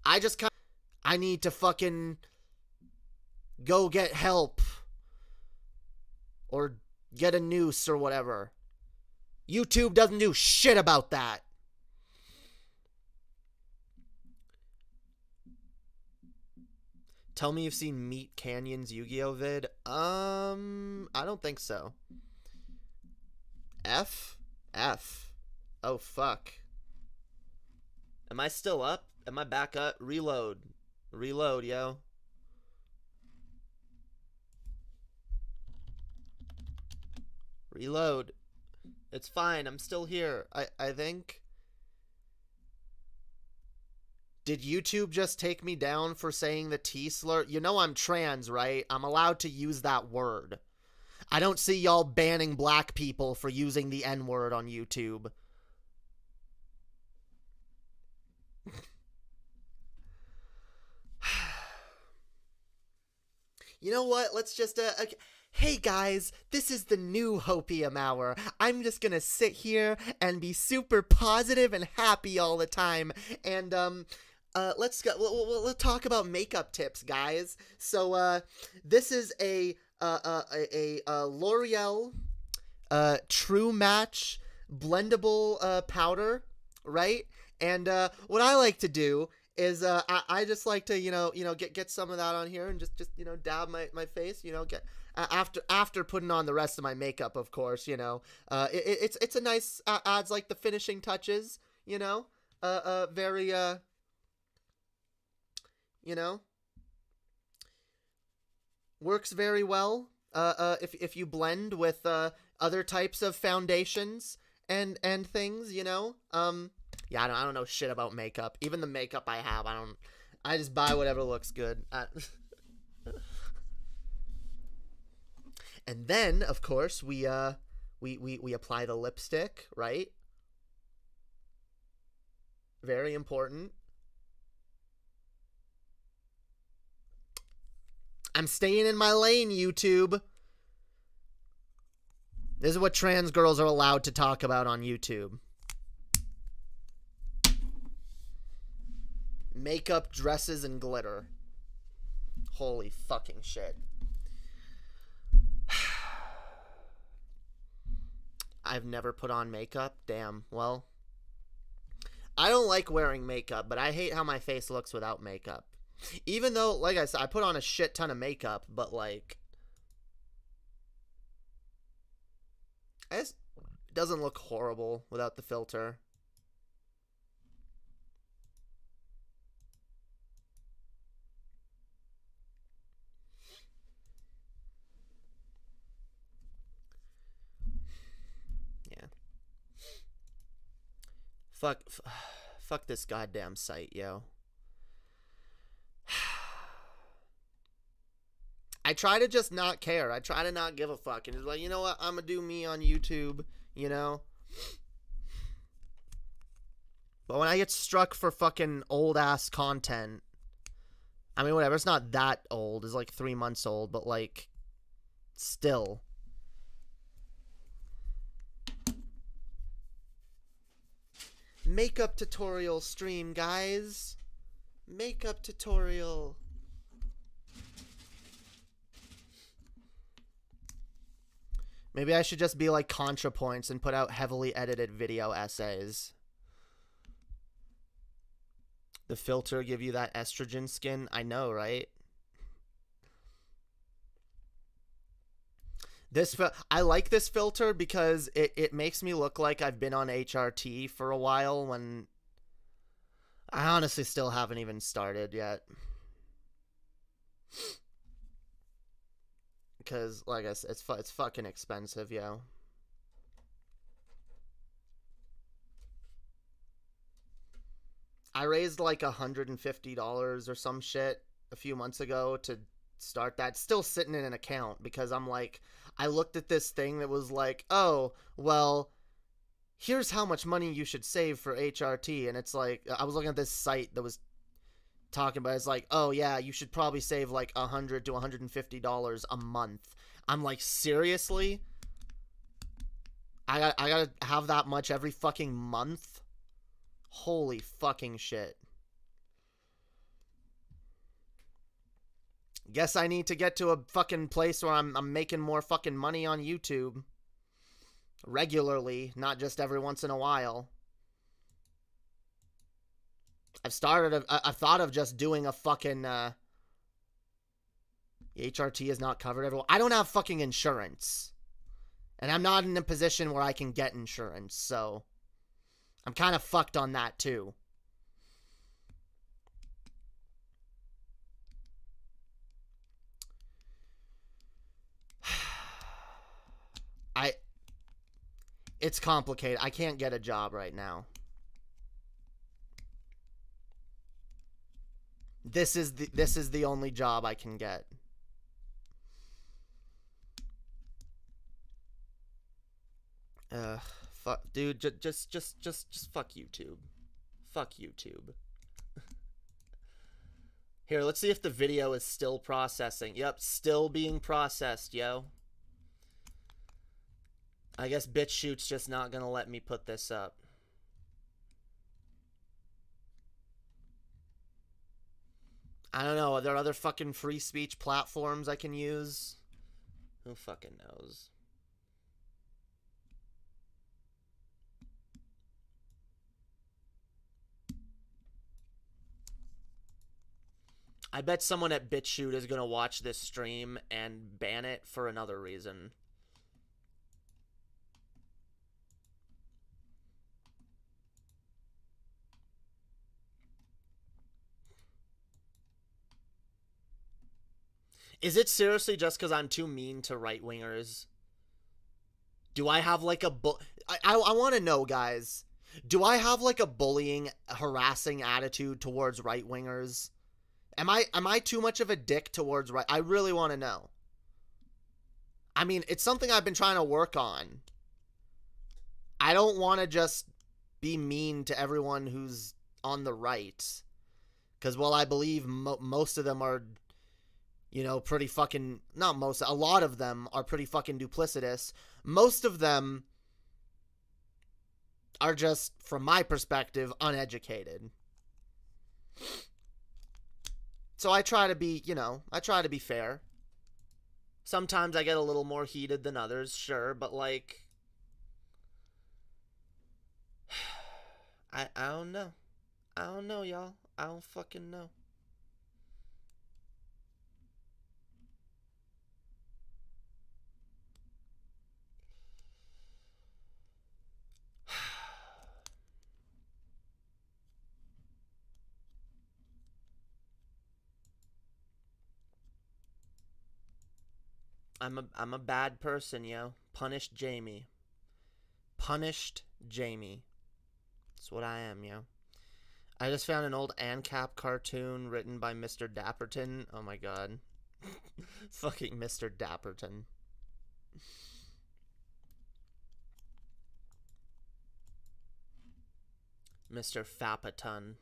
I need to fucking go get help. Or get a noose or whatever. YouTube doesn't do shit about that. Tell me you've seen Meat Canyon's Yu-Gi-Oh vid. I don't think so. F. Oh, fuck. Am I still up? Am I back up? Reload. Reload, yo. Reload. It's fine. I'm still here. I think. Did YouTube just take me down for saying the T slur? You know I'm trans, right? I'm allowed to use that word. I don't see y'all banning black people for using the N-word on YouTube. You know what? Let's just, okay. Hey guys, this is the new Hopium Hour. I'm just gonna sit here and be super positive and happy all the time. And, let's go. We'll talk about makeup tips, guys. So, this is a L'Oreal, True Match blendable, powder, right? And, what I like to do is, I just like to, get some of that on here and just, dab my face, get, after putting on the rest of my makeup, of course, it's a nice, adds like the finishing touches, very, works very well, if you blend with, other types of foundations and things, yeah, I don't know shit about makeup. Even the makeup I have, I just buy whatever looks good. And then, of course, we apply the lipstick, right? Very important. I'm staying in my lane, YouTube. This is what trans girls are allowed to talk about on YouTube. Makeup, dresses, and glitter. Holy fucking shit. I've never put on makeup. Damn. Well, I don't like wearing makeup, but I hate how my face looks without makeup. Even though, like I said, I put on a shit ton of makeup, but like, it doesn't look horrible without the filter. Fuck this goddamn site, yo. I try to just not care. I try to not give a fuck. And it's like, you know what? I'm gonna do me on YouTube, But when I get struck for fucking old-ass content, I mean, whatever. It's not that old. It's like 3 months old, but like, still. Makeup tutorial stream, guys. Makeup tutorial. Maybe I should just be like ContraPoints and put out heavily edited video essays. The filter give you that estrogen skin? I know, right? I like this filter because it makes me look like I've been on HRT for a while when I honestly still haven't even started yet. Because, like I said, it's fucking expensive, yo. I raised like $150 or some shit a few months ago to start that. It's still sitting in an account because I'm like, I looked at this thing that was like, oh, well, here's how much money you should save for HRT. And it's like, I was looking at this site that was talking about, it's like, oh yeah, you should probably save like $100 to $150 a month. I'm like, seriously? I gotta have that much every fucking month? Holy fucking shit. Guess I need to get to a fucking place where I'm making more fucking money on YouTube. Regularly, not just every once in a while. I've thought of just doing a fucking, HRT is not covered everywhere. I don't have fucking insurance. And I'm not in a position where I can get insurance, so I'm kind of fucked on that too. It's complicated. I can't get a job right now. This is the only job I can get. Fuck, dude. Just fuck YouTube. Fuck YouTube. Here, let's see if the video is still processing. Yep, still being processed, yo. I guess BitChute's just not gonna let me put this up. I don't know. Are there other fucking free speech platforms I can use? Who fucking knows? I bet someone at BitChute is gonna watch this stream and ban it for another reason. Is it seriously just because I'm too mean to right-wingers? Do I have like a I want to know, guys. Do I have like a bullying, harassing attitude towards right-wingers? Am I too much of a dick towards right? I really want to know. I mean, it's something I've been trying to work on. I don't want to just be mean to everyone who's on the right. Because while I believe most of them are, you know, pretty fucking... Not most. A lot of them are pretty fucking duplicitous. Most of them are just, from my perspective, uneducated. So I try to be, you know, I try to be fair. Sometimes I get a little more heated than others, sure, but like... I don't know. I don't know, y'all. I don't fucking know. I'm a bad person, yo. Punished Jamie. Punished Jamie. That's what I am, yo. I just found an old ANCAP cartoon written by Mr. Dapperton. Oh my god. Fucking Mr. Dapperton. Mr. Fappaton.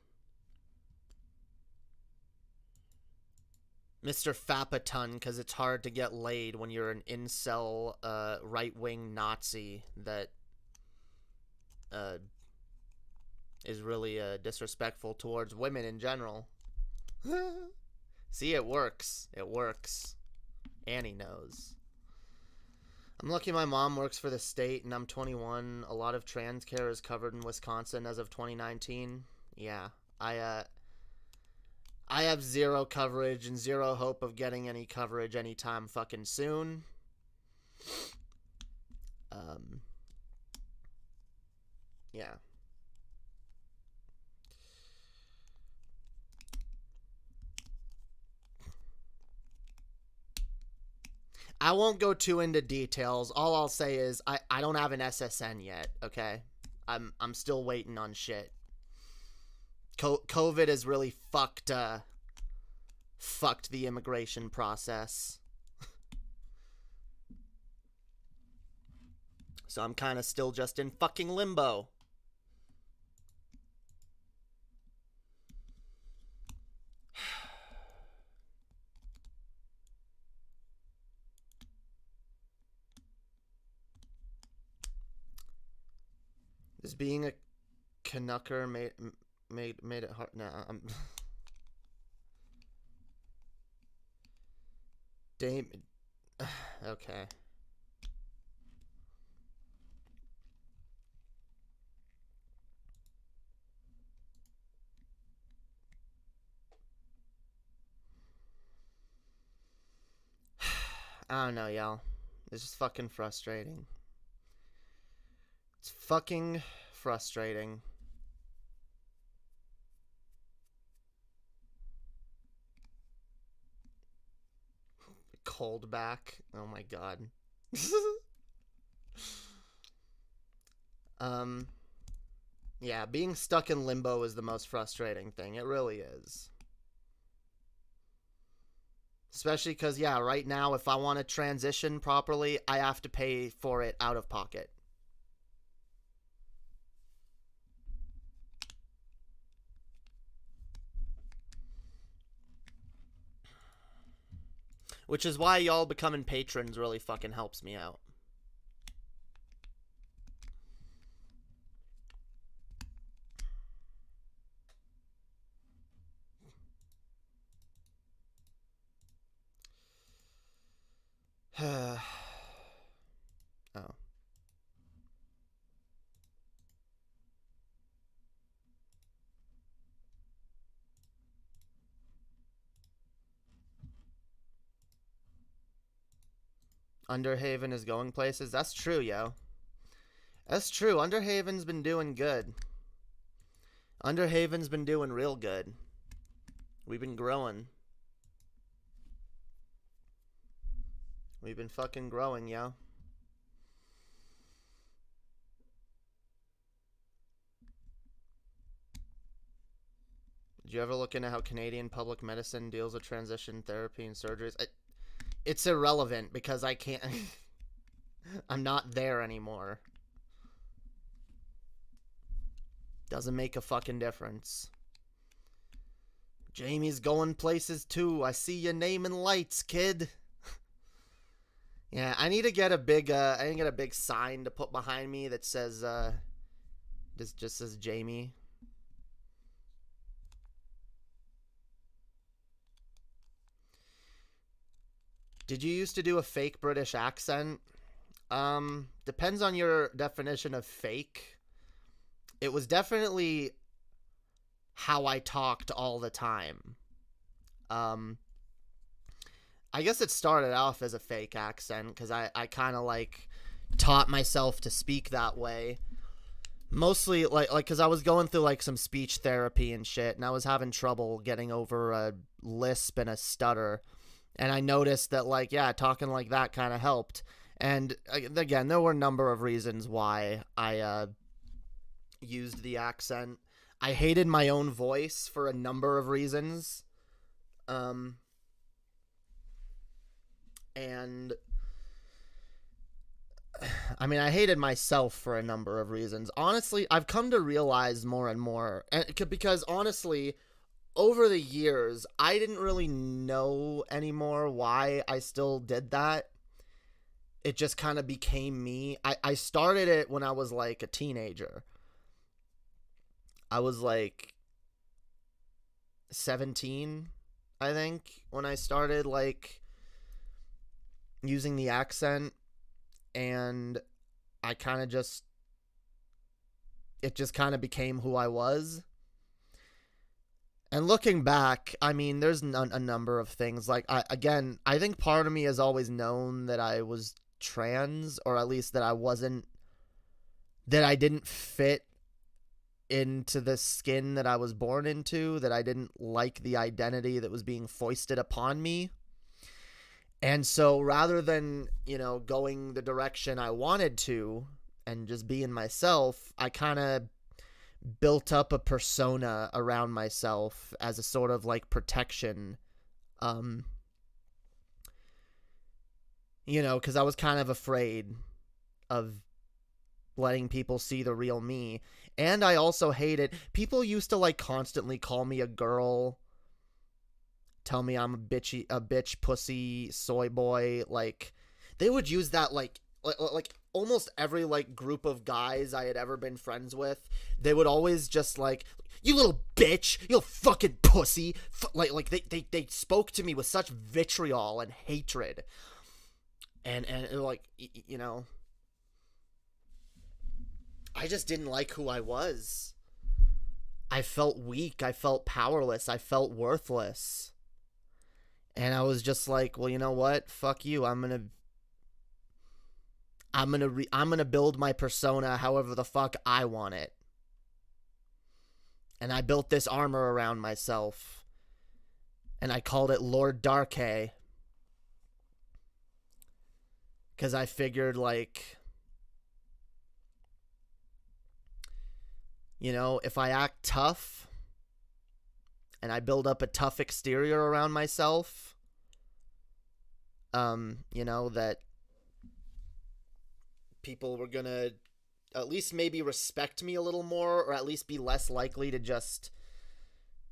Mr. Fappaton, because it's hard to get laid when you're an incel, right-wing Nazi that is really disrespectful towards women in general. See, it works. It works. Annie knows. I'm lucky my mom works for the state and I'm 21. A lot of trans care is covered in Wisconsin as of 2019. Yeah, I have zero coverage and zero hope of getting any coverage anytime fucking soon. Yeah. I won't go too into details. All I'll say is I don't have an SSN yet, okay? I'm still waiting on shit. COVID has really fucked the immigration process. So I'm kind of still just in fucking limbo. Is being a Canucker made it hard? Nah, I'm... Dame... Okay. I don't know, y'all. It's just fucking frustrating. It's fucking frustrating. Cold back. Oh my god. Yeah, being stuck in limbo is the most frustrating thing. It really is. Especially because, yeah, right now, if I want to transition properly, I have to pay for it out of pocket. Which is why y'all becoming patrons really fucking helps me out. Oh. Underhaven is going places. That's true, yo. That's true. Underhaven's been doing good. Underhaven's been doing real good. We've been growing. We've been fucking growing, yo. Did you ever look into how Canadian public medicine deals with transition therapy and surgeries? It's irrelevant because I can't... I'm not there anymore. Doesn't make a fucking difference. Jamie's going places too. I see your name in lights, kid. Yeah, I need to get a big sign to put behind me that says just says Jamie. Did you used to do a fake British accent? Depends on your definition of fake. It was definitely how I talked all the time. I guess it started off as a fake accent because I kind of like taught myself to speak that way. Mostly like because I was going through like some speech therapy and shit, and I was having trouble getting over a lisp and a stutter. And I noticed that like, yeah, talking like that kind of helped. And again, there were a number of reasons why I used the accent. I hated my own voice for a number of reasons. And I mean, I hated myself for a number of reasons. Honestly, I've come to realize more and more, because honestly, over the years, I didn't really know anymore why I still did that. It just kind of became me. I started it when I was like a teenager. I was like 17, I think, when I started like using the accent, and I kind of just, it just kind of became who I was. And looking back, I mean, there's a number of things. Like, I think part of me has always known that I was trans, or at least that I didn't fit into the skin that I was born into, that I didn't like the identity that was being foisted upon me. And so rather than, going the direction I wanted to and just being myself, I kind of built up a persona around myself as a sort of like protection. Because I was kind of afraid of letting people see the real me. And I also hated, people used to like constantly call me a girl, tell me I'm a bitch, pussy, soy boy. Like, they would use that like almost every like group of guys I had ever been friends with. They would always just like, you little bitch, you little fucking pussy. Like they spoke to me with such vitriol and hatred. And like, I just didn't like who I was. I felt weak. I felt powerless. I felt worthless. And I was just like, well, you know what? Fuck you. I'm gonna build my persona however the fuck I want it. And I built this armor around myself. And I called it Lord Darké. Because I figured, like, You know, if I act tough and I build up a tough exterior around myself, you know, that people were gonna at least maybe respect me a little more, or at least be less likely to just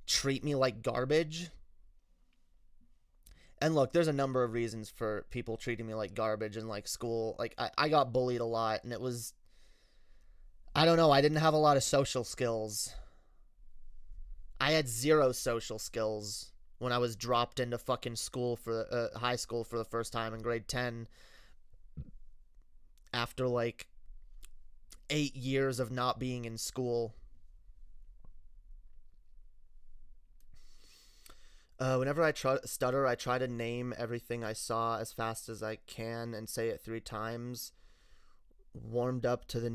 treat me like garbage. And look, there's a number of reasons for people treating me like garbage in, like, school. Like, I got bullied a lot, and it was, I don't know, I didn't have a lot of social skills. I had zero social skills when I was dropped into fucking school for high school for the first time in grade 10 after, like, 8 years of not being in school. Whenever I stutter, I try to name everything I saw as fast as I can and say it 3 times. Warmed up the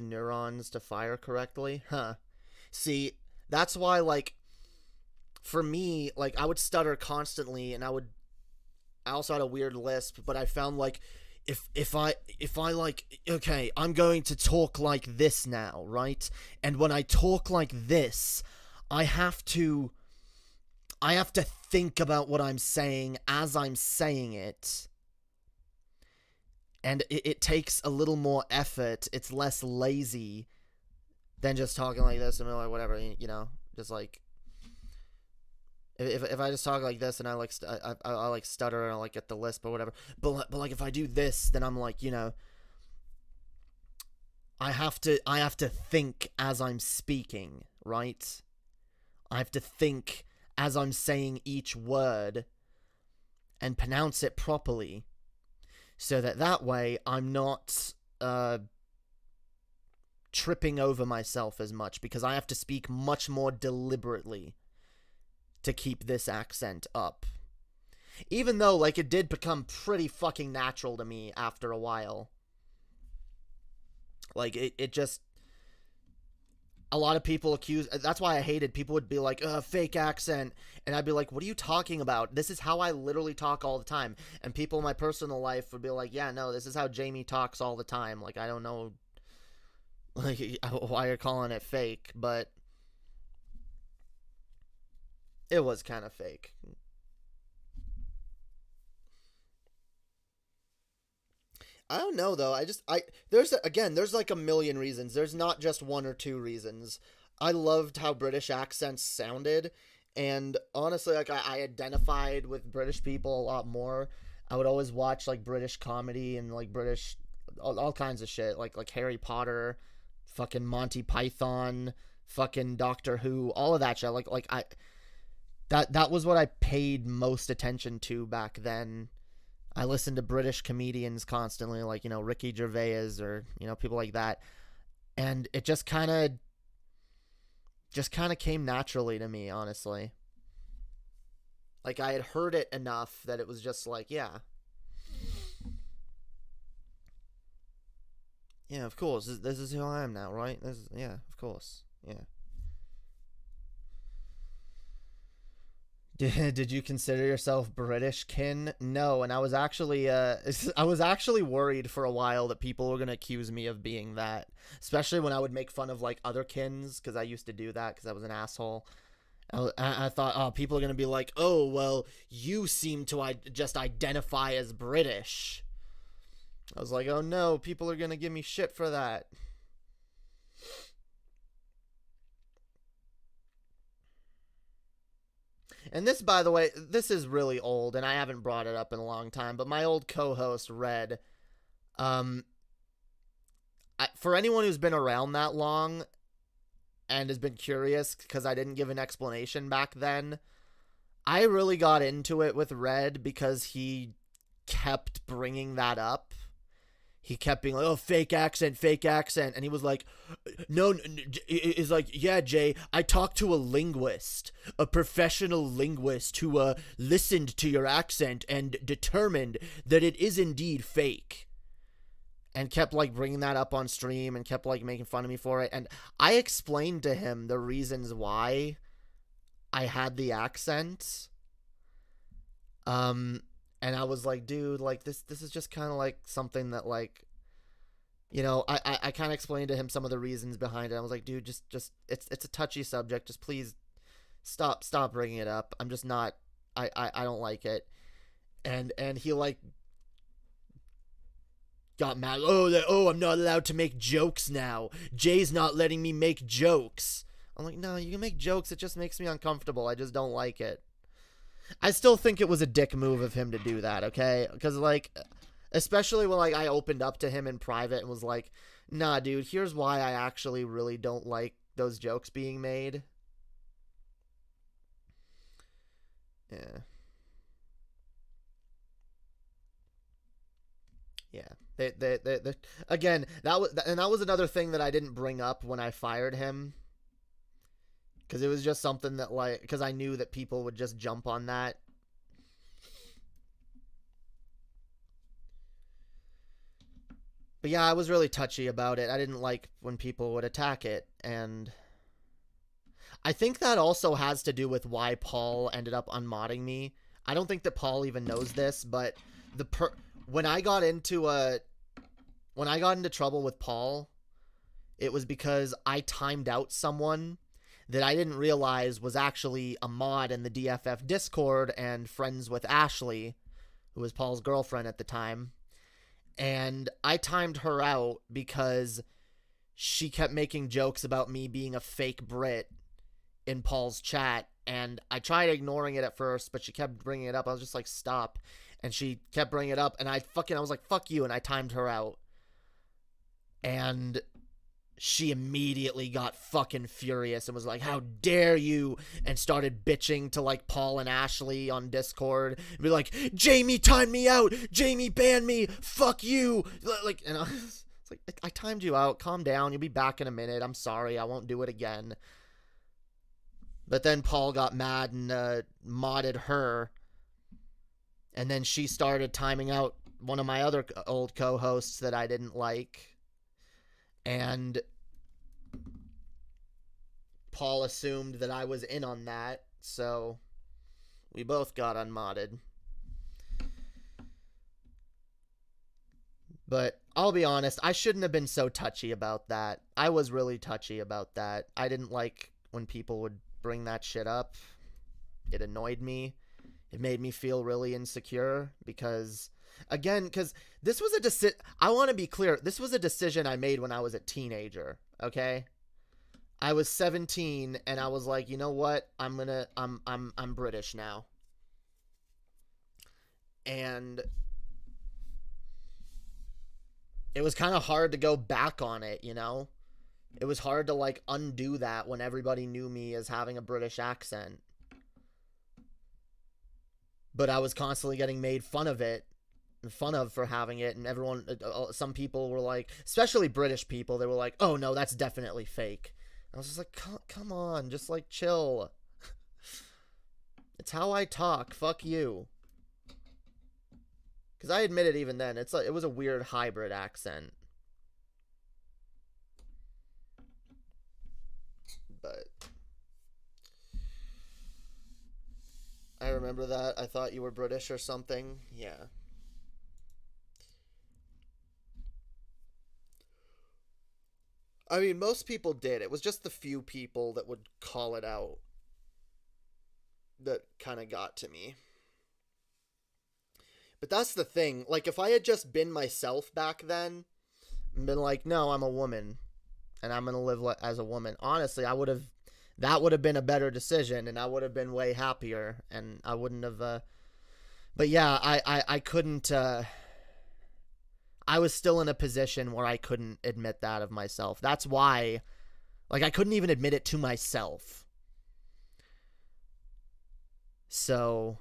neurons to fire correctly. Huh. See, that's why, like, for me, like, I would stutter constantly, and I also had a weird lisp, but I found, like, if I like, okay, I'm going to talk like this now, right? And when I talk like this, I have to think about what I'm saying as I'm saying it. And it takes a little more effort. It's less lazy than just talking like this and like whatever, you know, just like, if I just talk like this and I like I like stutter and I like get the lisp or whatever, but like if I do this, then I'm like, you know, I have to think as I'm speaking, right? I have to think as I'm saying each word and pronounce it properly, so that way I'm not tripping over myself as much, because I have to speak much more deliberately to keep this accent up. Even though, like, it did become pretty fucking natural to me after a while. Like, it just... A lot of people accuse... That's why I hated... People would be like, fake accent. And I'd be like, what are you talking about? This is how I literally talk all the time. And people in my personal life would be like, yeah, no, this is how Jamie talks all the time. Like, I don't know, like, why you're calling it fake, but... It was kind of fake. I don't know, though. There's like a million reasons. There's not just 1 or 2 reasons. I loved how British accents sounded, and honestly, like, I identified with British people a lot more. I would always watch, like, British comedy and, like, British, all kinds of shit, like Harry Potter, fucking Monty Python, fucking Doctor Who, all of that shit. That was what I paid most attention to back then. I listened to British comedians constantly, like, you know, Ricky Gervais or, you know, people like that. And it just kind of came naturally to me, honestly. Like, I had heard it enough that it was just like, yeah. Yeah, of course. This is who I am now, right? Yeah, of course. Yeah. Did you consider yourself British, kin? No, and I was actually worried for a while that people were gonna accuse me of being that, especially when I would make fun of, like, other kins, because I used to do that because I was an asshole. I thought, oh, people are gonna be like, oh, well, you seem to just identify as British. I was like, oh no, people are gonna give me shit for that. And this, by the way, this is really old, and I haven't brought it up in a long time, but my old co-host, Red, for anyone who's been around that long and has been curious, because I didn't give an explanation back then, I really got into it with Red because he kept bringing that up. He kept being like, oh, fake accent. And he was like, no, it's like, yeah, Jay, I talked to a linguist, a professional linguist who listened to your accent and determined that it is indeed fake. And kept, like, bringing that up on stream and kept, like, making fun of me for it. And I explained to him the reasons why I had the accent. And I was like, dude, like, this is just kind of like something that, like, you know, I kind of explained to him some of the reasons behind it. I was like, dude, just it's a touchy subject. Just please stop bringing it up. I'm just not, I don't like it. And he like got mad. Oh, I'm not allowed to make jokes now. Jay's not letting me make jokes. I'm like, no, you can make jokes. It just makes me uncomfortable. I just don't like it. I still think it was a dick move of him to do that, okay? Because, like, especially when, like, I opened up to him in private and was like, nah, dude, here's why I actually really don't like those jokes being made. Yeah. Yeah. They again, that was another thing that I didn't bring up when I fired him. Because it was just something that, like, because I knew that people would just jump on that. But yeah, I was really touchy about it. I didn't like when people would attack it. And I think that also has to do with why Paul ended up unmodding me. I don't think that Paul even knows this, but when I got into trouble with Paul, it was because I timed out someone that I didn't realize was actually a mod in the DFF Discord and friends with Ashley, who was Paul's girlfriend at the time. And I timed her out because she kept making jokes about me being a fake Brit in Paul's chat. And I tried ignoring it at first, but she kept bringing it up. I was just like, stop. And she kept bringing it up. And I was like, fuck you. And I timed her out. And she immediately got fucking furious and was like, how dare you? And started bitching to, like, Paul and Ashley on Discord. And be like, Jamie timed me out. Jamie banned me. Fuck you. Like, and I was like, I timed you out. Calm down. You'll be back in a minute. I'm sorry. I won't do it again. But then Paul got mad and modded her. And then she started timing out one of my other old co-hosts that I didn't like. And Paul assumed that I was in on that, so we both got unmodded. But I'll be honest, I shouldn't have been so touchy about that. I was really touchy about that. I didn't like when people would bring that shit up. It annoyed me. It made me feel really insecure because, again, because this was a decision. I want to be clear. This was a decision I made when I was a teenager. Okay, I was 17 and I was like, you know what? I'm British now, and it was kind of hard to go back on it. You know, it was hard to like undo that when everybody knew me as having a British accent. But I was constantly getting made fun of it. Fun of for having it, and everyone, some people were like, especially British people, they were like, oh no, that's definitely fake. I was just like, come on, just like chill. It's how I talk. Fuck you. Because I admit it even then, it's like, it was a weird hybrid accent. But I remember that. I thought you were British or something. Yeah. I mean, most people did. It was just the few people that would call it out that kind of got to me. But that's the thing. Like, if I had just been myself back then, and been like, no, I'm a woman, and I'm going to live as a woman, honestly, that would have been a better decision, and I would have been way happier, and I wouldn't have, but yeah, I couldn't, I was still in a position where I couldn't admit that of myself. That's why, like, I couldn't even admit it to myself. So,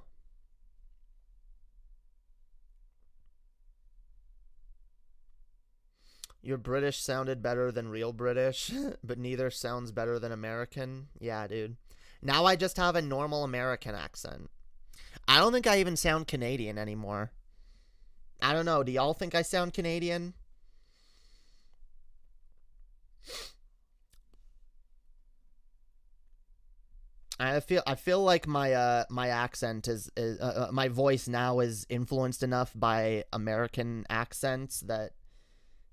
your British sounded better than real British, but neither sounds better than American. Yeah, dude. Now I just have a normal American accent. I don't think I even sound Canadian anymore. I don't know. Do y'all think I sound Canadian? I feel like my my accent is my voice now is influenced enough by American accents that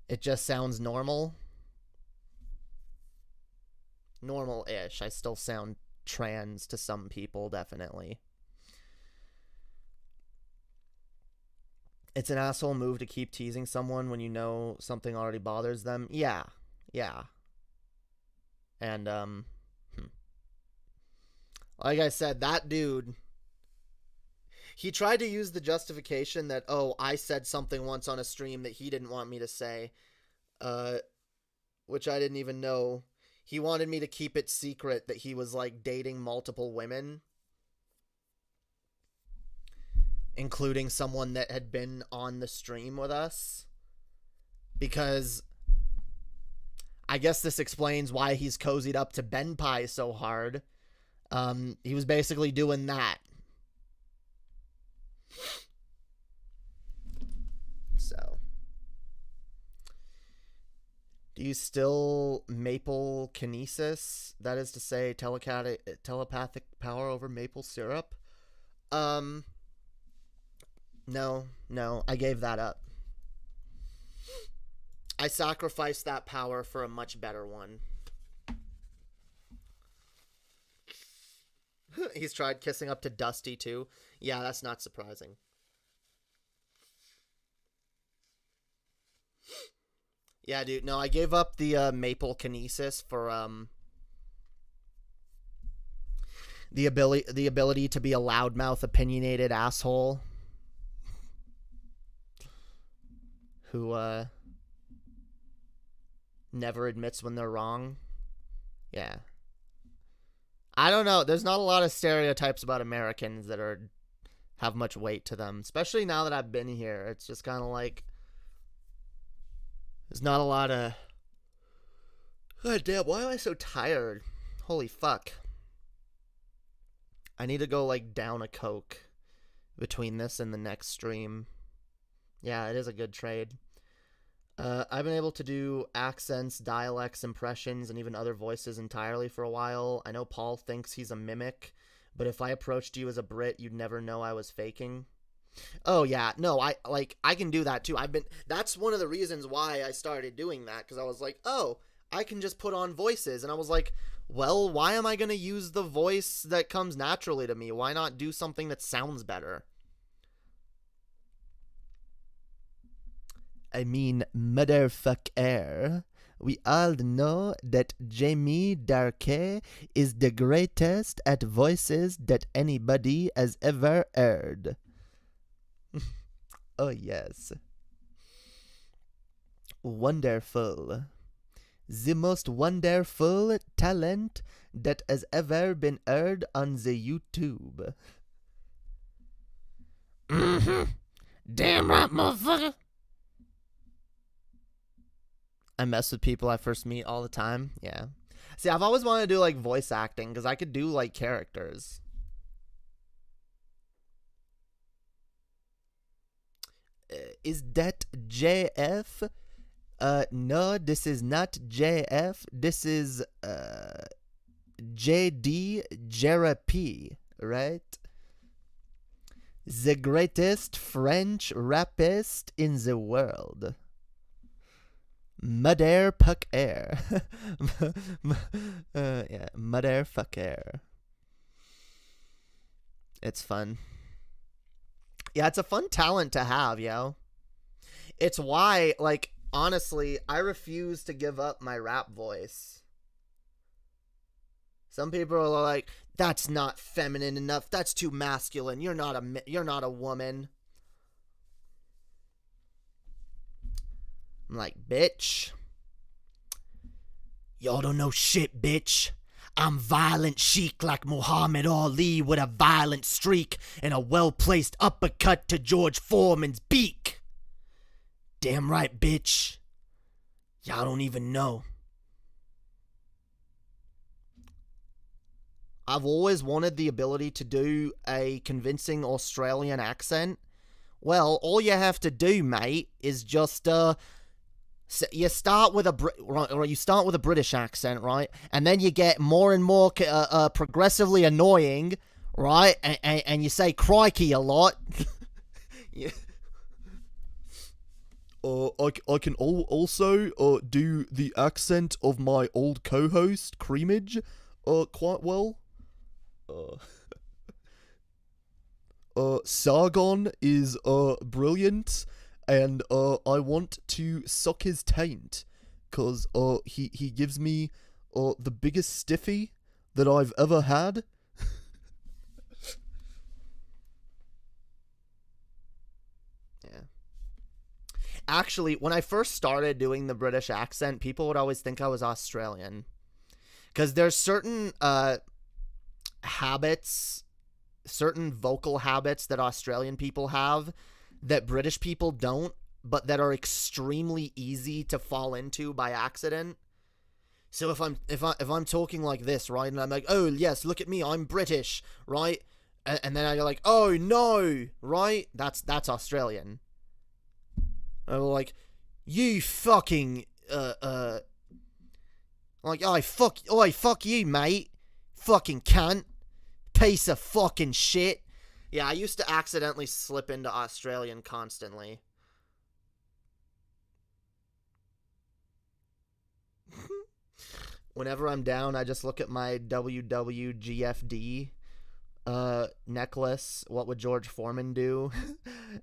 It just sounds normal. Normal-ish. I still sound trans to some people, definitely. It's an asshole move to keep teasing someone when you know something already bothers them. Yeah. Yeah. And, like I said, that dude, he tried to use the justification that, oh, I said something once on a stream that he didn't want me to say, which I didn't even know. He wanted me to keep it secret that he was, like, dating multiple women, including someone that had been on the stream with us, because I guess this explains why he's cozied up to Benpai so hard. He was basically doing that. So, do you still maple kinesis? That is to say, telepathic power over maple syrup? No, I gave that up. I sacrificed that power for a much better one. He's tried kissing up to Dusty, too. Yeah, that's not surprising. Yeah, dude, no, I gave up the maple kinesis for the ability to be a loudmouth, opinionated asshole who never admits when they're wrong. Yeah. I don't know. There's not a lot of stereotypes about Americans that have much weight to them, especially now that I've been here. It's just kind of like there's not a lot of. God damn, why am I so tired? Holy fuck. I need to go like down a Coke between this and the next stream. Yeah, it is a good trade. I've been able to do accents, dialects, impressions, and even other voices entirely for a while. I know Paul thinks he's a mimic, but if I approached you as a Brit, you'd never know I was faking. Oh yeah, no, I can do that too. That's one of the reasons why I started doing that, because I was like, oh, I can just put on voices, and I was like, well, why am I going to use the voice that comes naturally to me? Why not do something that sounds better? I mean, motherfucker. We all know that Jae Darké is the greatest at voices that anybody has ever heard. Oh, yes. Wonderful. The most wonderful talent that has ever been heard on the YouTube. Damn right, motherfucker. I mess with people I first meet all the time. Yeah. See, I've always wanted to do, like, voice acting, because I could do, like, characters. Is that JF? No, this is not JF. This is, JD Darké, right? The greatest French rapist in the world. Motherfucker. Yeah, motherfucker. It's fun. Yeah, it's a fun talent to have, yo. It's why, like, honestly, I refuse to give up my rap voice. Some people are like, that's not feminine enough. That's too masculine. You're not a woman. I'm like, bitch. Y'all don't know shit, bitch. I'm violent chic like Muhammad Ali with a violent streak and a well-placed uppercut to George Foreman's beak. Damn right, bitch. Y'all don't even know. I've always wanted the ability to do a convincing Australian accent. Well, all you have to do, mate, is just, you start with a British accent, right? And then you get more and more progressively annoying, right? And you say crikey a lot. Yeah. I can also do the accent of my old co-host Creamage quite well. Sargon is brilliant, and I want to suck his taint, cause he gives me the biggest stiffy that I've ever had. Yeah. Actually, when I first started doing the British accent, people would always think I was Australian. Because there's certain habits, certain vocal habits that Australian people have that British people don't, but that are extremely easy to fall into by accident. So if I'm talking like this, right, and I'm like, oh yes, look at me, I'm British, right, and then I'm like, oh no, right, that's Australian. I'm like, you fucking like, oh fuck you, mate, fucking cunt, piece of fucking shit. Yeah, I used to accidentally slip into Australian constantly. Whenever I'm down, I just look at my WWGFD necklace, what would George Foreman do?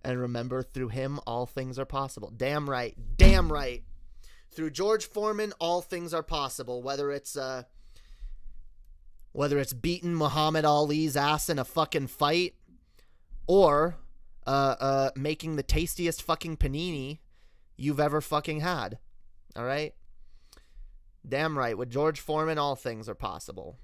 And remember, through him, all things are possible. Damn right. Damn right. Through George Foreman, all things are possible. Whether it's beating Muhammad Ali's ass in a fucking fight, or making the tastiest fucking panini you've ever fucking had. All right? Damn right. With George Foreman, all things are possible.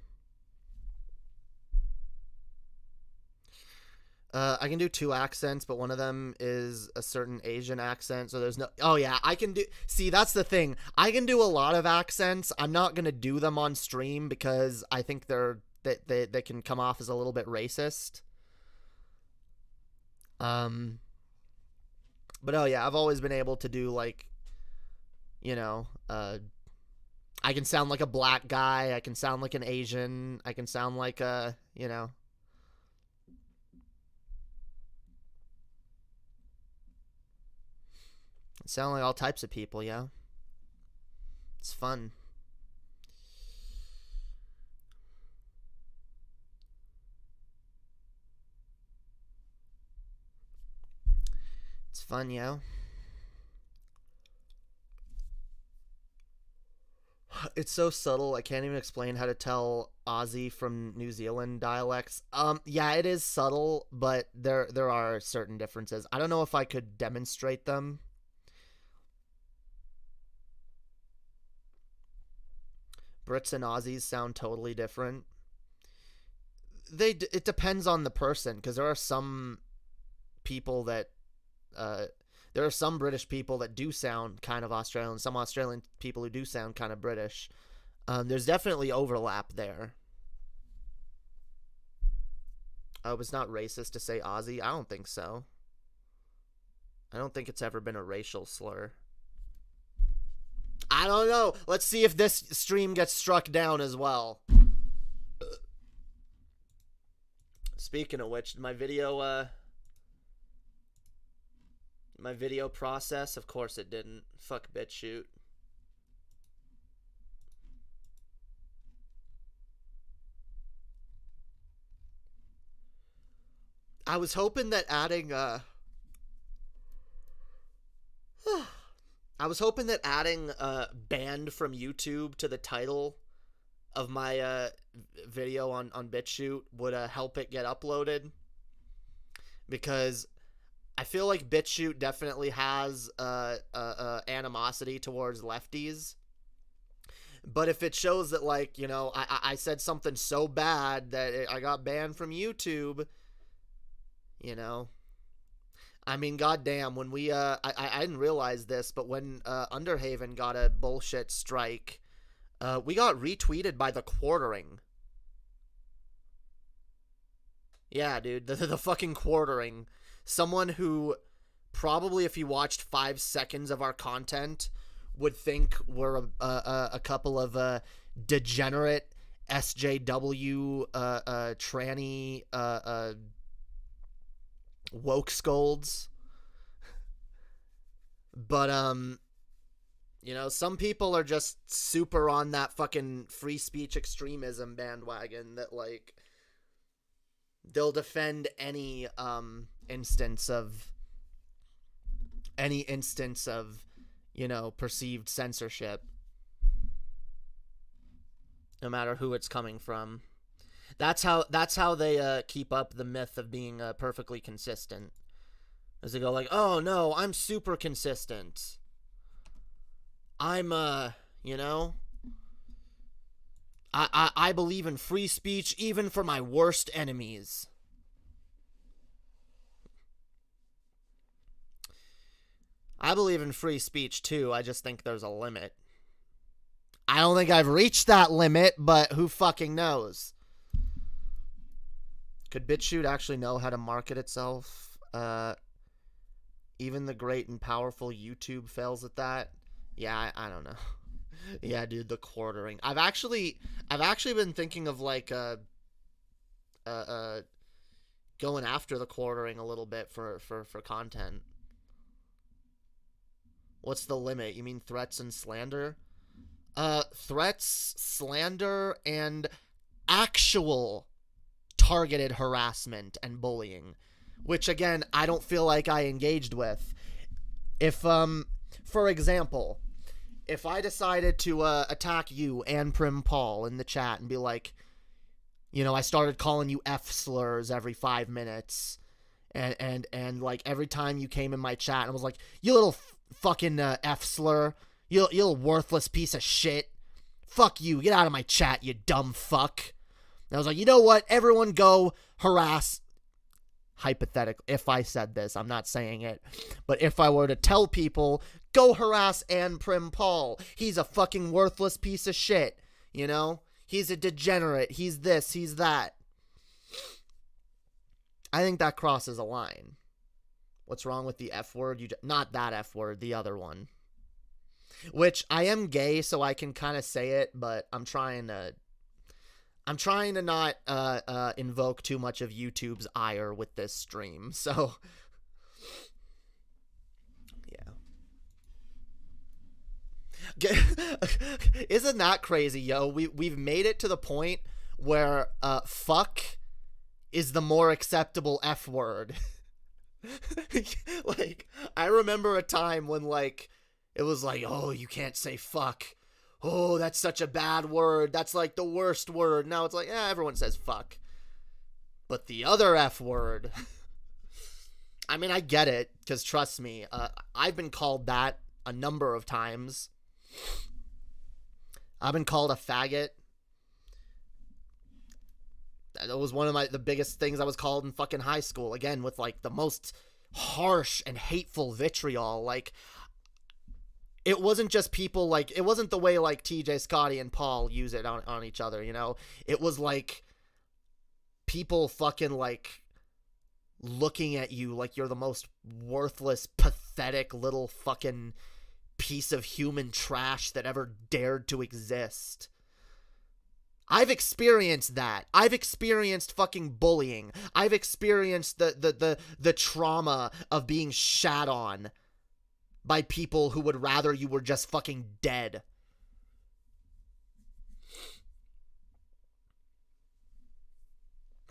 I can do 2 accents, but one of them is a certain Asian accent, so there's no... Oh, yeah, I can do... See, that's the thing. I can do a lot of accents. I'm not going to do them on stream because I think they can come off as a little bit racist. But, oh, yeah, I've always been able to do, like, you know, I can sound like a black guy. I can sound like an Asian. I can sound like a, you know. I sound like all types of people, yeah. It's fun. It's fun, yo. It's so subtle, I can't even explain how to tell Aussie from New Zealand dialects. Yeah, it is subtle, but there are certain differences. I don't know if I could demonstrate them. Brits and Aussies sound totally different. It depends on the person, because there are some people that there are some British people that do sound kind of Australian, some Australian people who do sound kind of British. There's definitely overlap there. Oh, it's not racist to say Aussie? I don't think so. I don't think it's ever been a racial slur. I don't know. Let's see if this stream gets struck down as well. Speaking of which, my video process, of course it didn't. Fuck BitChute. I was hoping that adding banned from YouTube to the title of my video on BitChute would help it get uploaded, because I feel like BitChute definitely has animosity towards lefties. But if it shows that, like, you know, I said something so bad that I got banned from YouTube, you know, I mean, goddamn, when we, I didn't realize this, but when Underhaven got a bullshit strike, we got retweeted by the Quartering. Yeah, dude, the fucking Quartering. Someone who probably, if he watched 5 seconds of our content, would think we're a couple of degenerate SJW tranny woke scolds. But you know, some people are just super on that fucking free speech extremism bandwagon that, like, they'll defend any instance of you know, perceived censorship, no matter who it's coming from. That's how they keep up the myth of being perfectly consistent. As they go like, "Oh no, I'm super consistent. I'm you know, I believe in free speech even for my worst enemies." I believe in free speech too. I just think there's a limit. I don't think I've reached that limit, but who fucking knows? Could BitChute actually know how to market itself? Even the great and powerful YouTube fails at that. Yeah, I don't know. Yeah, dude, the quartering. I've actually been thinking of like going after the quartering a little bit for content. What's the limit? You mean threats and slander? Threats, slander, and actual targeted harassment and bullying, which again, I don't feel like I engaged with. If, for example, if I decided to attack you and Prim Paul in the chat and be like, you know, I started calling you F slurs every 5 minutes, and like every time you came in my chat, and I was like, you little fucking F slur, you little worthless piece of shit, fuck you, get out of my chat, you dumb fuck. And I was like, you know what, everyone go harass, hypothetically, if I said this, I'm not saying it, but if I were to tell people, go harass Ann Prim Paul, he's a fucking worthless piece of shit, you know, he's a degenerate, he's this, he's that. I think that crosses a line. What's wrong with the F word? Not that F word, the other one. Which, I am gay, so I can kind of say it, but I'm trying to not invoke too much of YouTube's ire with this stream, so yeah. Isn't that crazy, yo? We've made it to the point where fuck is the more acceptable F word. Like, I remember a time when, like, it was like, oh, you can't say fuck. Oh, that's such a bad word. That's like the worst word. Now it's like, everyone says fuck. But the other F word. I mean, I get it, because trust me, I've been called that a number of times. I've been called a faggot. That was one of the biggest things I was called in fucking high school. Again, with like the most harsh and hateful vitriol. Like, it wasn't just people, like, it wasn't the way like TJ, Scotty, and Paul use it on each other, you know? It was like people fucking like looking at you like you're the most worthless, pathetic little fucking piece of human trash that ever dared to exist. I've experienced that. I've experienced fucking bullying. I've experienced the trauma of being shat on by people who would rather you were just fucking dead.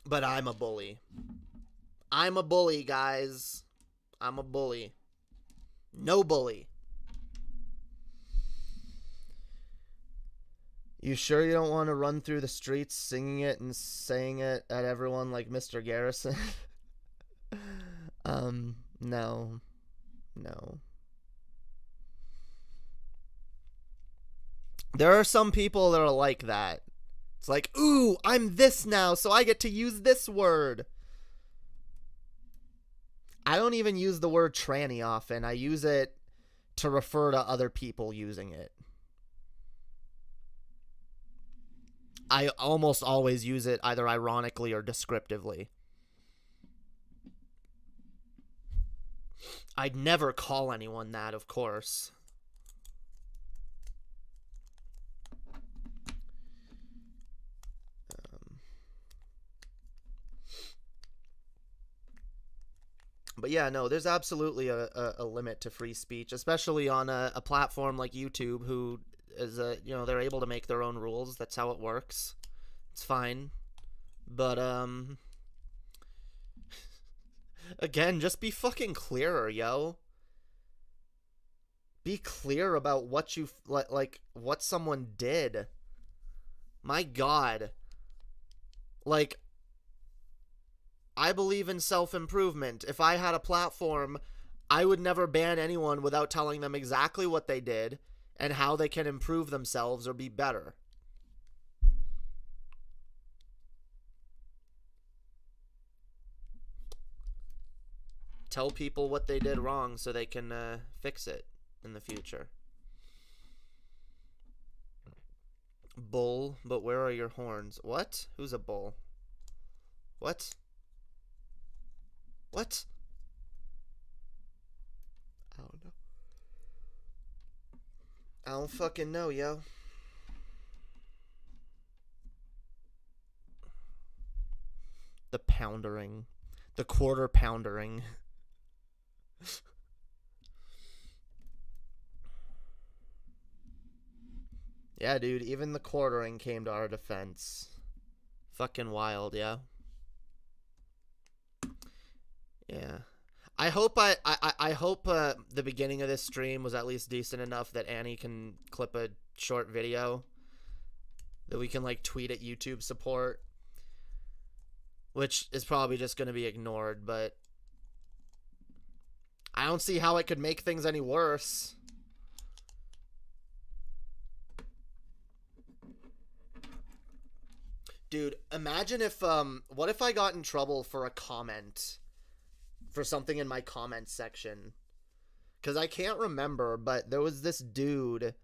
But I'm a bully. I'm a bully, guys. I'm a bully. No bully. You sure you don't want to run through the streets singing it and saying it at everyone like Mr. Garrison? No. No. There are some people that are like that. It's like, ooh, I'm this now, so I get to use this word. I don't even use the word tranny often. I use it to refer to other people using it. I almost always use it either ironically or descriptively. I'd never call anyone that, of course. But yeah, no, there's absolutely a limit to free speech, especially on a platform like YouTube, who is they're able to make their own rules. That's how it works. It's fine. But again, just be fucking clearer, yo. Be clear about what you like what someone did. My God. Like, I believe in self-improvement. If I had a platform, I would never ban anyone without telling them exactly what they did and how they can improve themselves or be better. Tell people what they did wrong so they can fix it in the future. Bull, but where are your horns? What? Who's a bull? What? What? I don't know. I don't fucking know, yo. The poundering. The quarter poundering. Yeah, dude, even the quartering came to our defense. Fucking wild, yeah. Yeah. I hope the beginning of this stream was at least decent enough that Annie can clip a short video that we can like tweet at YouTube support, which is probably just going to be ignored, but I don't see how it could make things any worse. Dude, imagine if, what if I got in trouble for a comment, for something in my comment section? Because I can't remember, but there was this dude,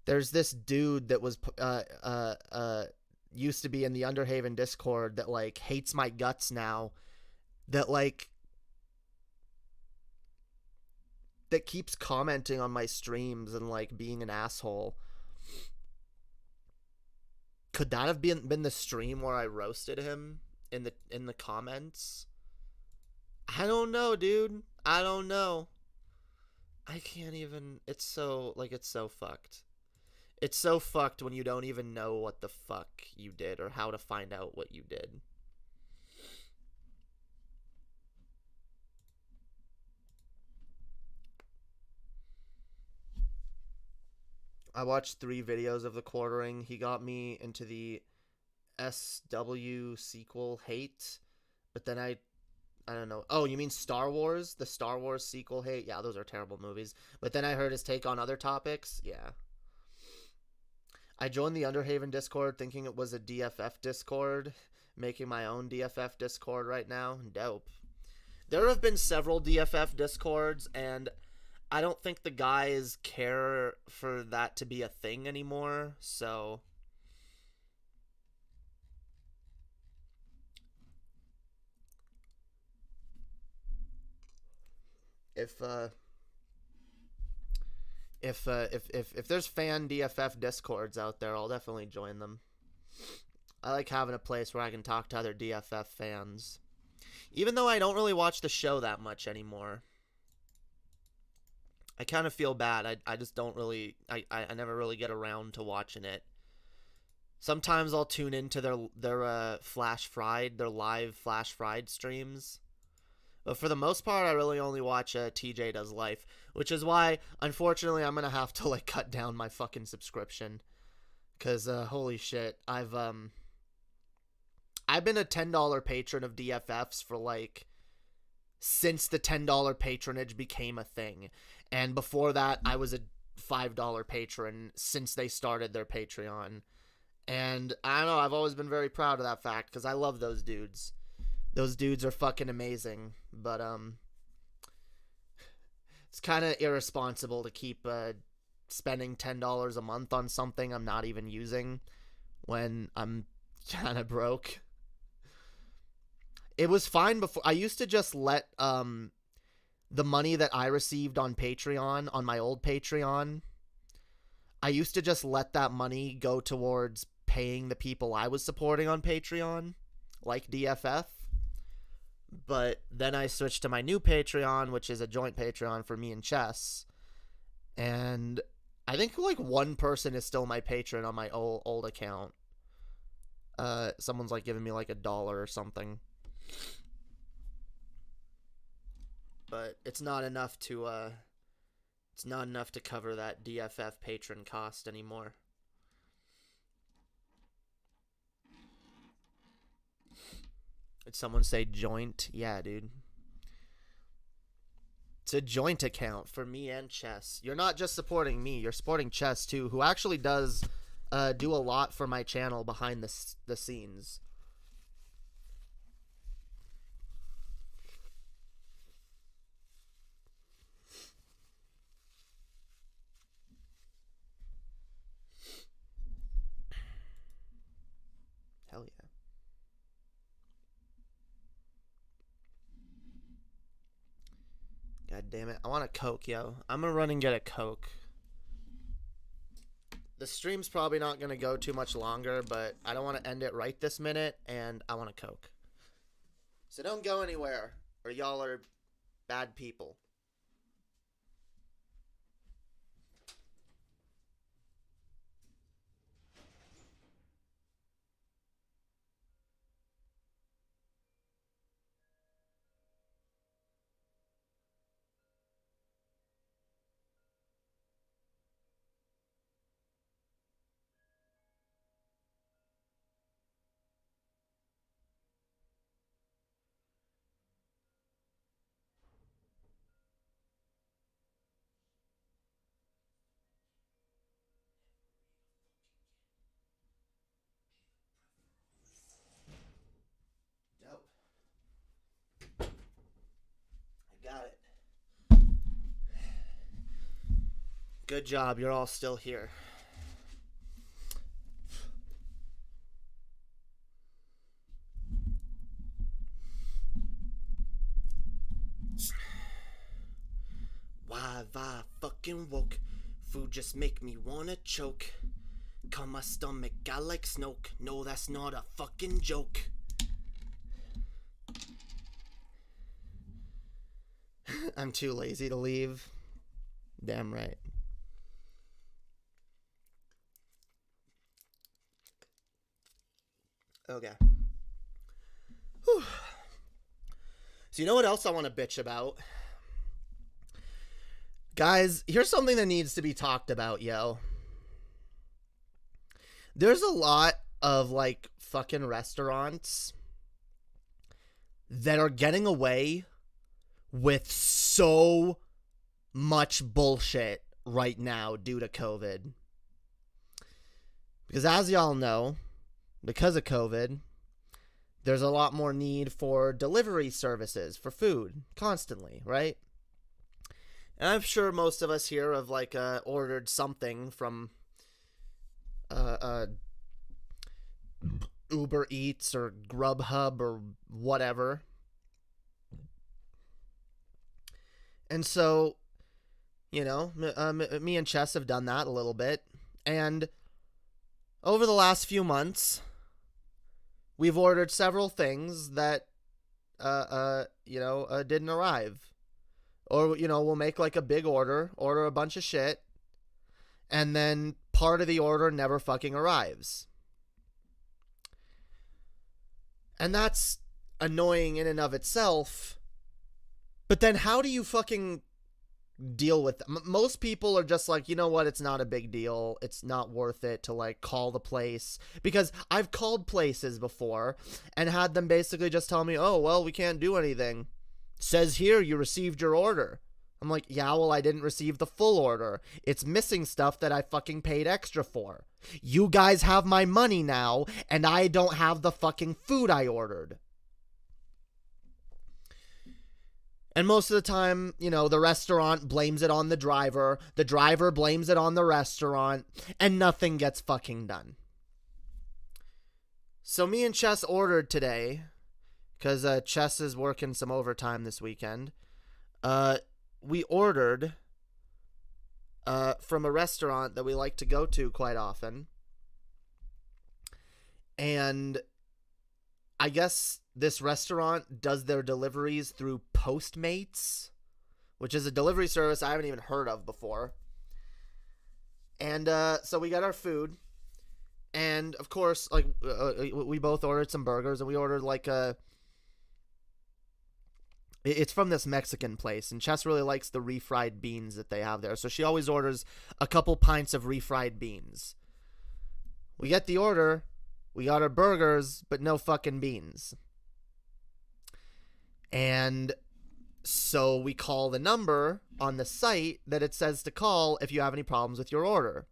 there's this dude that was, used to be in the Underhaven Discord that, like, hates my guts now, that, like, that keeps commenting on my streams and, like, being an asshole. Could that have been the stream where I roasted him in the comments? I don't know, dude. I don't know. I can't even. It's so fucked. It's so fucked when you don't even know what the fuck you did or how to find out what you did. I watched 3 videos of the quartering. He got me into the SW sequel hate, but then I don't know. Oh, you mean Star Wars? The Star Wars sequel hate? Yeah, those are terrible movies. But then I heard his take on other topics. Yeah. I joined the Underhaven Discord thinking it was a DFF Discord, making my own DFF Discord right now. Dope. There have been several DFF Discords, and I don't think the guys care for that to be a thing anymore, so if there's fan DFF Discords out there, I'll definitely join them. I like having a place where I can talk to other DFF fans, even though I don't really watch the show that much anymore. I kind of feel bad. I just don't really, I never really get around to watching it. Sometimes I'll tune into their Flash Fried, their live Flash Fried streams. But for the most part, I really only watch TJ Does Life, which is why, unfortunately, I'm going to have to, like, cut down my fucking subscription. Because, holy shit, I've been a $10 patron of DFFs for, like, since the $10 patronage became a thing. And before that, I was a $5 patron since they started their Patreon. And I don't know, I've always been very proud of that fact because I love those dudes. Those dudes are fucking amazing. But it's kind of irresponsible to keep spending $10 a month on something I'm not even using when I'm kind of broke. It was fine before. I used to just let the money that I received on Patreon, on my old Patreon, I used to just let that money go towards paying the people I was supporting on Patreon, like DFF. But then I switched to my new Patreon, which is a joint Patreon for me and Chess. And I think like one person is still my patron on my old account. Someone's like giving me like $1 or something. But it's not enough to cover that DFF patron cost anymore. Did someone say joint? Yeah, dude. It's a joint account for me and Chess. You're not just supporting me, you're supporting Chess too, who actually does do a lot for my channel behind the scenes. Hell yeah. God damn it. I want a Coke, yo. I'm gonna run and get a Coke. The stream's probably not gonna go too much longer, but I don't want to end it right this minute, and I want a Coke. So don't go anywhere, or y'all are bad people. Got it. Good job. You're all still here. Why have I fucking woke? Food just make me wanna choke. Call my stomach, I like snoke. No, that's not a fucking joke. I'm too lazy to leave. Damn right. Okay. Whew. So you know what else I want to bitch about? Guys, here's something that needs to be talked about, yo. There's a lot of, like, fucking restaurants that are getting away with so much bullshit right now due to COVID. Because as y'all know, because of COVID, there's a lot more need for delivery services for food constantly, right? And I'm sure most of us here have like ordered something from Uber Eats or Grubhub or whatever. And so, you know, me and Chess have done that a little bit. And over the last few months, we've ordered several things that, didn't arrive. Or, you know, we'll make like a big order a bunch of shit, and then part of the order never fucking arrives. And that's annoying in and of itself. But then how do you fucking deal with them? Most people are just like, you know what, it's not a big deal. It's not worth it to like call the place. Because I've called places before and had them basically just tell me, oh, well, we can't do anything. Says here you received your order. I'm like, yeah, well, I didn't receive the full order. It's missing stuff that I fucking paid extra for. You guys have my money now, and I don't have the fucking food I ordered. And most of the time, you know, the restaurant blames it on the driver blames it on the restaurant, and nothing gets fucking done. So me and Chess ordered today, because Chess is working some overtime this weekend. We ordered from a restaurant that we like to go to quite often. And I guess this restaurant does their deliveries through Postmates, which is a delivery service I haven't even heard of before. And so we got our food. And, of course, like, we both ordered some burgers, and we ordered, like, it's from this Mexican place, and Chess really likes the refried beans that they have there. So she always orders a couple pints of refried beans. We get the order. We got our burgers, but no fucking beans. And so we call the number on the site that it says to call if you have any problems with your order.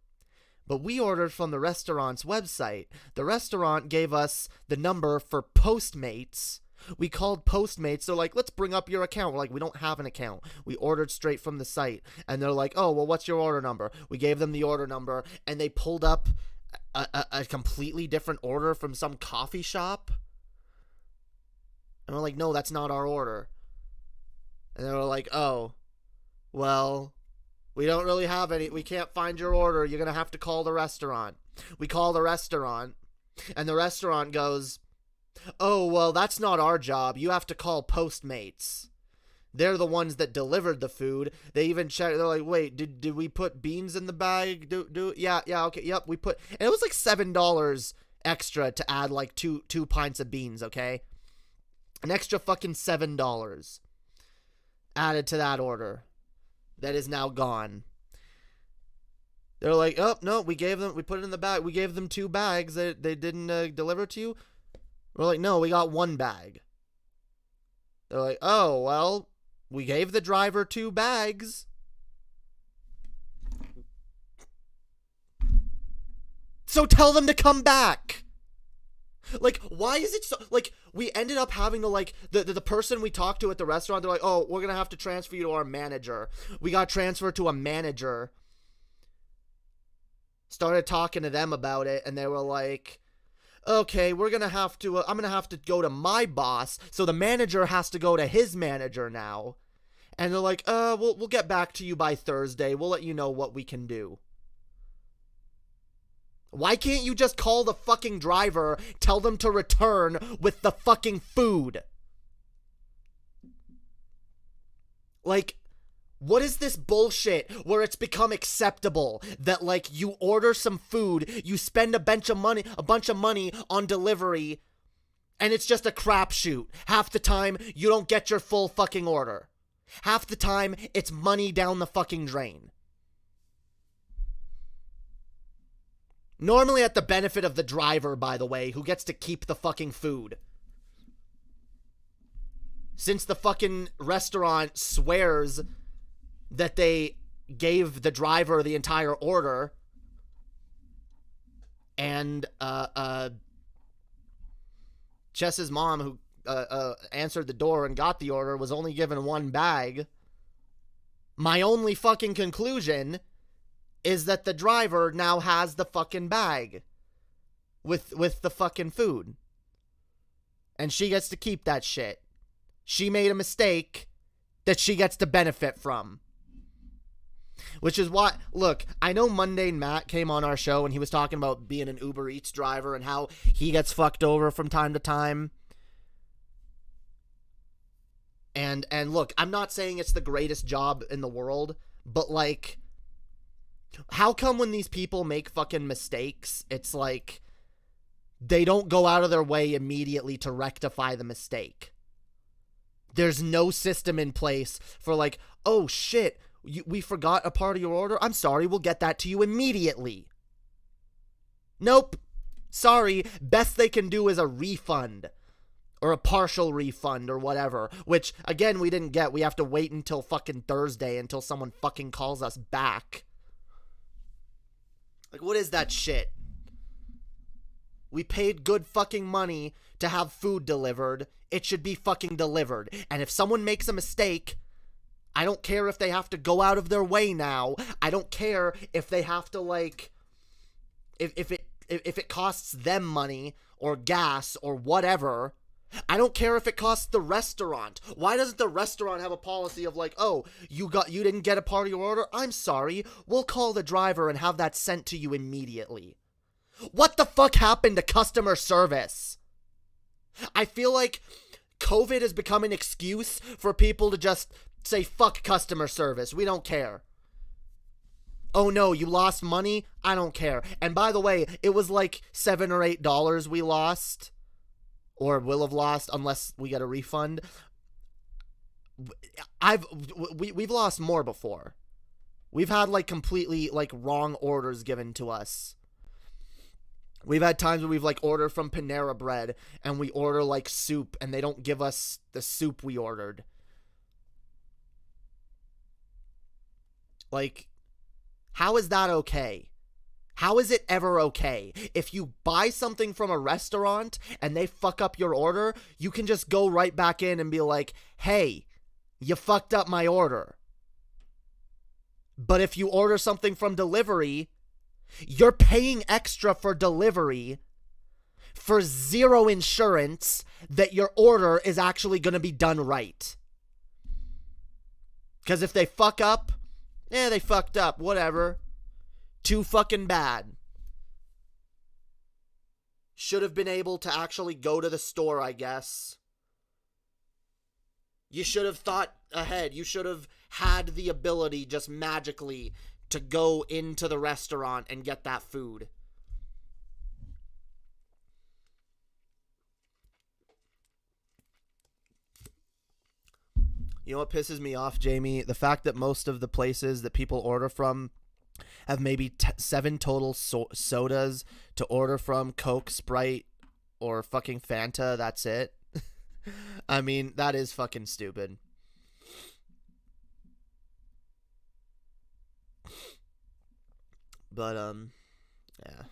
But we ordered from the restaurant's website. The restaurant gave us the number for Postmates. We called Postmates. They're like, let's bring up your account. We're like, we don't have an account. We ordered straight from the site. And they're like, oh, well, what's your order number? We gave them the order number, and they pulled up a completely different order from some coffee shop. And we're like, no, that's not our order. And they were like, oh, well, we don't really have any. We can't find your order. You're going to have to call the restaurant. We call the restaurant, and the restaurant goes, oh, well, that's not our job. You have to call Postmates. They're the ones that delivered the food. They even checked. They're like, wait, did we put beans in the bag? Yeah, okay, yep, we put. And it was like $7 extra to add like two pints of beans, okay? An extra fucking $7 added to that order that is now gone. They're like, oh, no, we put it in the bag. We gave them 2 bags that they didn't deliver to you. We're like, no, we got 1 bag. They're like, oh, well, we gave the driver 2 bags. So tell them to come back. Like, why is it so, like, we ended up having to, like, the person we talked to at the restaurant, they're like, oh, we're going to have to transfer you to our manager. We got transferred to a manager. Started talking to them about it, and they were like, okay, we're going to have to, I'm going to have to go to my boss, so the manager has to go to his manager now. And they're like, we'll get back to you by Thursday. We'll let you know what we can do. Why can't you just call the fucking driver, tell them to return with the fucking food? Like, what is this bullshit where it's become acceptable that, like, you order some food, you spend a bunch of money on delivery, and it's just a crapshoot. Half the time, you don't get your full fucking order. Half the time, it's money down the fucking drain. Normally at the benefit of the driver, by the way, who gets to keep the fucking food. Since the fucking restaurant swears that they gave the driver the entire order, and Chess's mom, who answered the door and got the order, was only given 1 bag, my only fucking conclusion is that the driver now has the fucking bag with the fucking food. And she gets to keep that shit. She made a mistake that she gets to benefit from. Which is why, look, I know Mundane Matt came on our show and he was talking about being an Uber Eats driver and how he gets fucked over from time to time. And look, I'm not saying it's the greatest job in the world, but like, how come when these people make fucking mistakes, it's like they don't go out of their way immediately to rectify the mistake? There's no system in place for like, oh shit, we forgot a part of your order. I'm sorry, we'll get that to you immediately. Nope. Sorry, best they can do is a refund. Or a partial refund or whatever. Which, again, we didn't get. We have to wait until fucking Thursday until someone fucking calls us back. Like, what is that shit? We paid good fucking money to have food delivered. It should be fucking delivered. And if someone makes a mistake, I don't care if they have to go out of their way now. I don't care if they have to, like, if it costs them money or gas or whatever. I don't care if it costs the restaurant. Why doesn't the restaurant have a policy of like, oh, you didn't get a part of your order? I'm sorry. We'll call the driver and have that sent to you immediately. What the fuck happened to customer service? I feel like COVID has become an excuse for people to just say, fuck customer service. We don't care. Oh no, you lost money? I don't care. And by the way, it was like $7 or $8 we lost. Or will have lost unless we get a refund. We've lost more before. We've had like completely like wrong orders given to us. We've had times where we've like ordered from Panera Bread and we order like soup and they don't give us the soup we ordered. Like, how is that okay? How is it ever okay? If you buy something from a restaurant and they fuck up your order, you can just go right back in and be like, hey, you fucked up my order. But if you order something from delivery, you're paying extra for delivery for zero insurance that your order is actually going to be done right. Because if they fuck up, they fucked up, whatever. Too fucking bad. Should have been able to actually go to the store, I guess. You should have thought ahead. You should have had the ability just magically to go into the restaurant and get that food. You know what pisses me off, Jamie? The fact that most of the places that people order from have maybe 7 total sodas to order from, Coke, Sprite, or fucking Fanta. That's it. I mean, that is fucking stupid. But, yeah.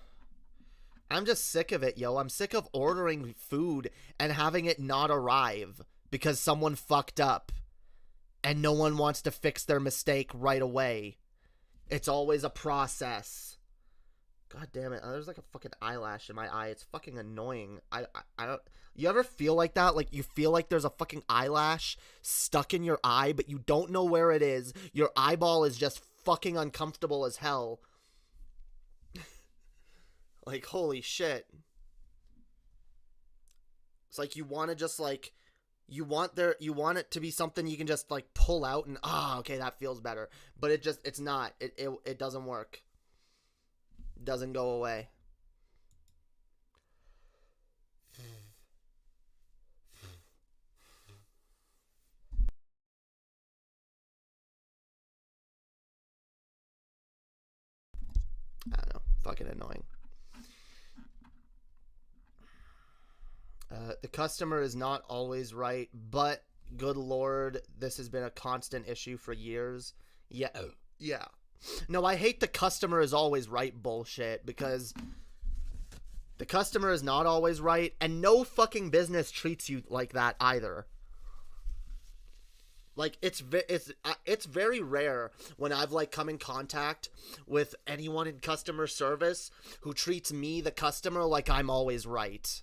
I'm just sick of it, yo. I'm sick of ordering food and having it not arrive because someone fucked up and no one wants to fix their mistake right away. It's always a process. God damn it. There's like a fucking eyelash in my eye. It's fucking annoying. I don't... You ever feel like that? Like you feel like there's a fucking eyelash stuck in your eye, but you don't know where it is. Your eyeball is just fucking uncomfortable as hell. Like, holy shit. It's like you want to just like... You want it to be something you can just like pull out and okay, that feels better. But it's not. It doesn't work. It doesn't go away. I don't know. Fucking annoying. The customer is not always right, but good lord, this has been a constant issue for years. Yeah. No, I hate the customer is always right bullshit, because the customer is not always right, and no fucking business treats you like that either. Like, it's very rare when I've, like, come in contact with anyone in customer service who treats me, the customer, like I'm always right.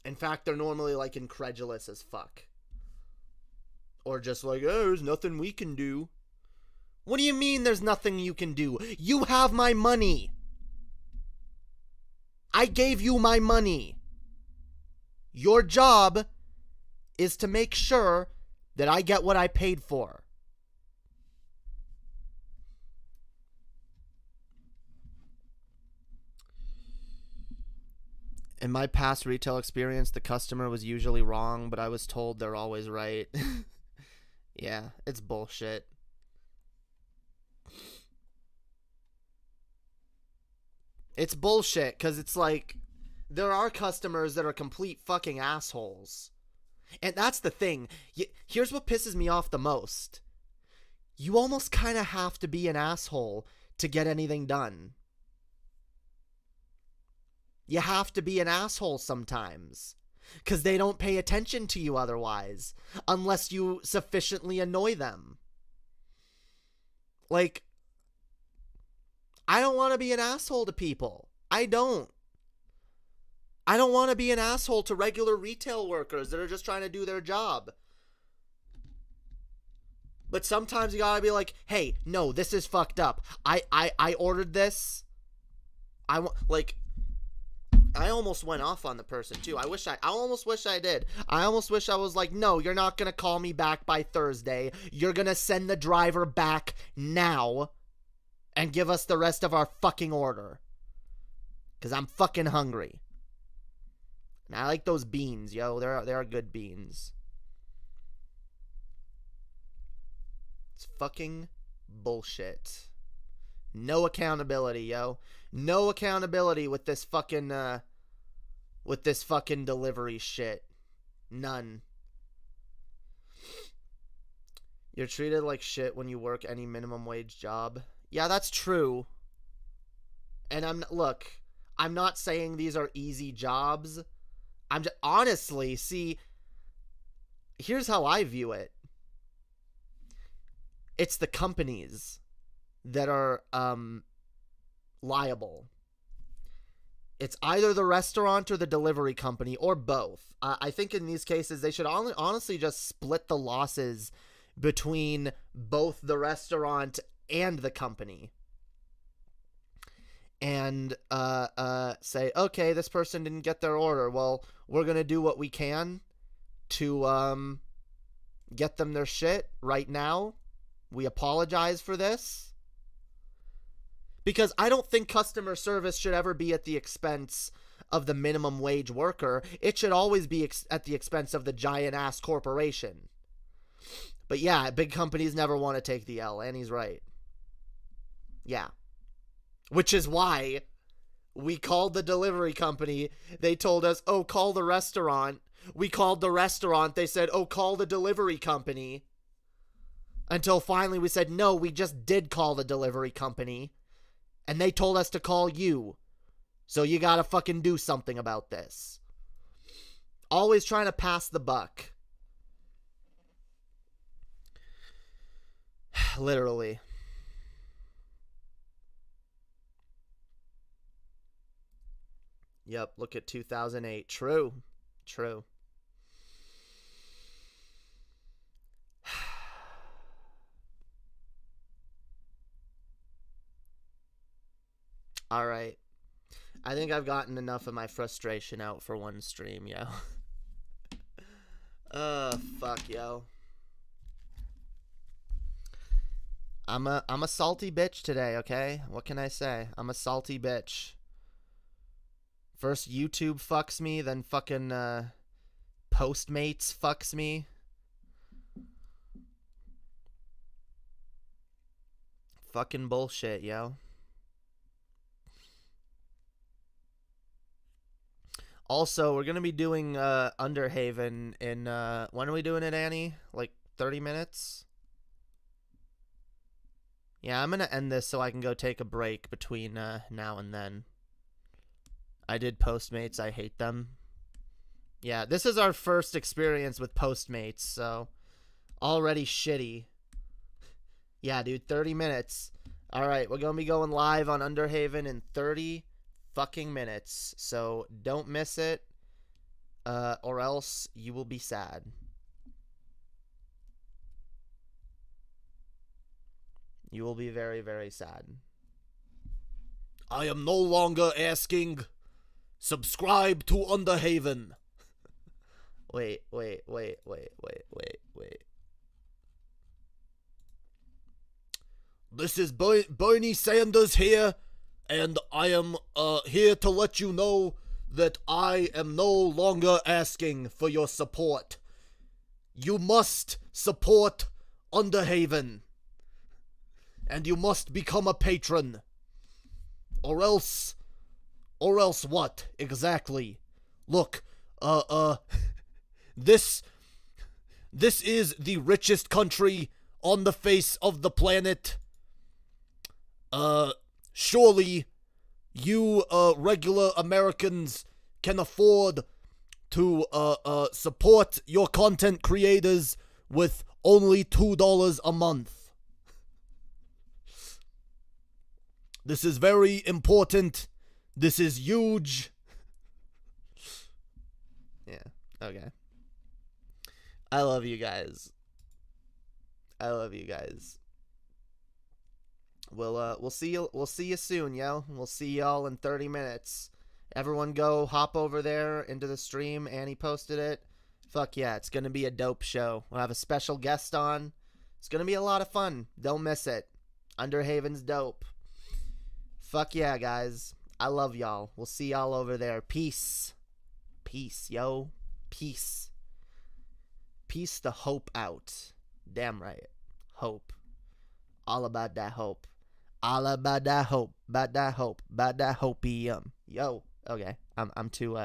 In fact, they're normally, like, incredulous as fuck. Or just like, there's nothing we can do. What do you mean there's nothing you can do? You have my money. I gave you my money. Your job is to make sure that I get what I paid for. In my past retail experience, the customer was usually wrong, but I was told they're always right. Yeah, it's bullshit. It's bullshit, because it's like, there are customers that are complete fucking assholes. And that's the thing. Here's what pisses me off the most. You almost kind of have to be an asshole to get anything done. You have to be an asshole sometimes, because they don't pay attention to you otherwise, unless you sufficiently annoy them. Like, I don't want to be an asshole to people. I don't want to be an asshole to regular retail workers that are just trying to do their job. But sometimes you gotta be like, hey, no, this is fucked up. I ordered this. I almost went off on the person too. I almost wish I did. I almost wish I was like, no, you're not gonna call me back by Thursday. You're gonna send the driver back now and give us the rest of our fucking order. Cause I'm fucking hungry. And I like those beans, yo. They're good beans. It's fucking bullshit. No accountability, yo. No accountability with this fucking delivery shit. None. You're treated like shit when you work any minimum wage job. Yeah, that's true. And I'm not saying these are easy jobs. I'm just, honestly, see, here's how I view it. It's the companies that are liable. It's either the restaurant or the delivery company or both. I think in these cases they should honestly just split the losses between both the restaurant and the company. And say, okay, this person didn't get their order. Well, we're going to do what we can to get them their shit right now. We apologize for this. Because I don't think customer service should ever be at the expense of the minimum wage worker. It should always be at the expense of the giant-ass corporation. But yeah, big companies never want to take the L, and he's right. Yeah. Which is why we called the delivery company. They told us, oh, call the restaurant. We called the restaurant. They said, oh, call the delivery company. Until finally we said, no, we just did call the delivery company. And they told us to call you. So you gotta fucking do something about this. Always trying to pass the buck. Literally. Yep, look at 2008. True. True. All right. I think I've gotten enough of my frustration out for one stream, yo. Fuck, yo. I'm a salty bitch today, okay? What can I say? I'm a salty bitch. First YouTube fucks me, then fucking Postmates fucks me. Fucking bullshit, yo. Also, we're going to be doing Underhaven in, when are we doing it, Annie? Like 30 minutes? Yeah, I'm going to end this so I can go take a break between now and then. I did Postmates. I hate them. Yeah, this is our first experience with Postmates, so already shitty. Yeah, dude, 30 minutes. All right, we're going to be going live on Underhaven in 30 fucking minutes, so don't miss it, or else you will be sad. You will be very, very sad. I am no longer asking, subscribe to Underhaven. Wait. This is Bernie Sanders here. And I am here to let you know that I am no longer asking for your support. You must support Underhaven. And you must become a patron. Or else what exactly? Look, this is the richest country on the face of the planet. Surely, you, regular Americans can afford to, support your content creators with only $2 a month. This is very important. This is huge. Yeah, okay. I love you guys. We'll see you soon, yo. We'll see y'all in 30 minutes. Everyone go hop over there into the stream. Annie posted it. Fuck yeah, it's going to be a dope show. We'll have a special guest on. It's going to be a lot of fun. Don't miss it. Underhaven's dope. Fuck yeah, guys. I love y'all. We'll see y'all over there. Peace. Peace, yo. Peace. Peace the hope out. Damn right. Hope. All about that hope. All about that hope. About that hope. About that hopium. Yo. Okay. I'm too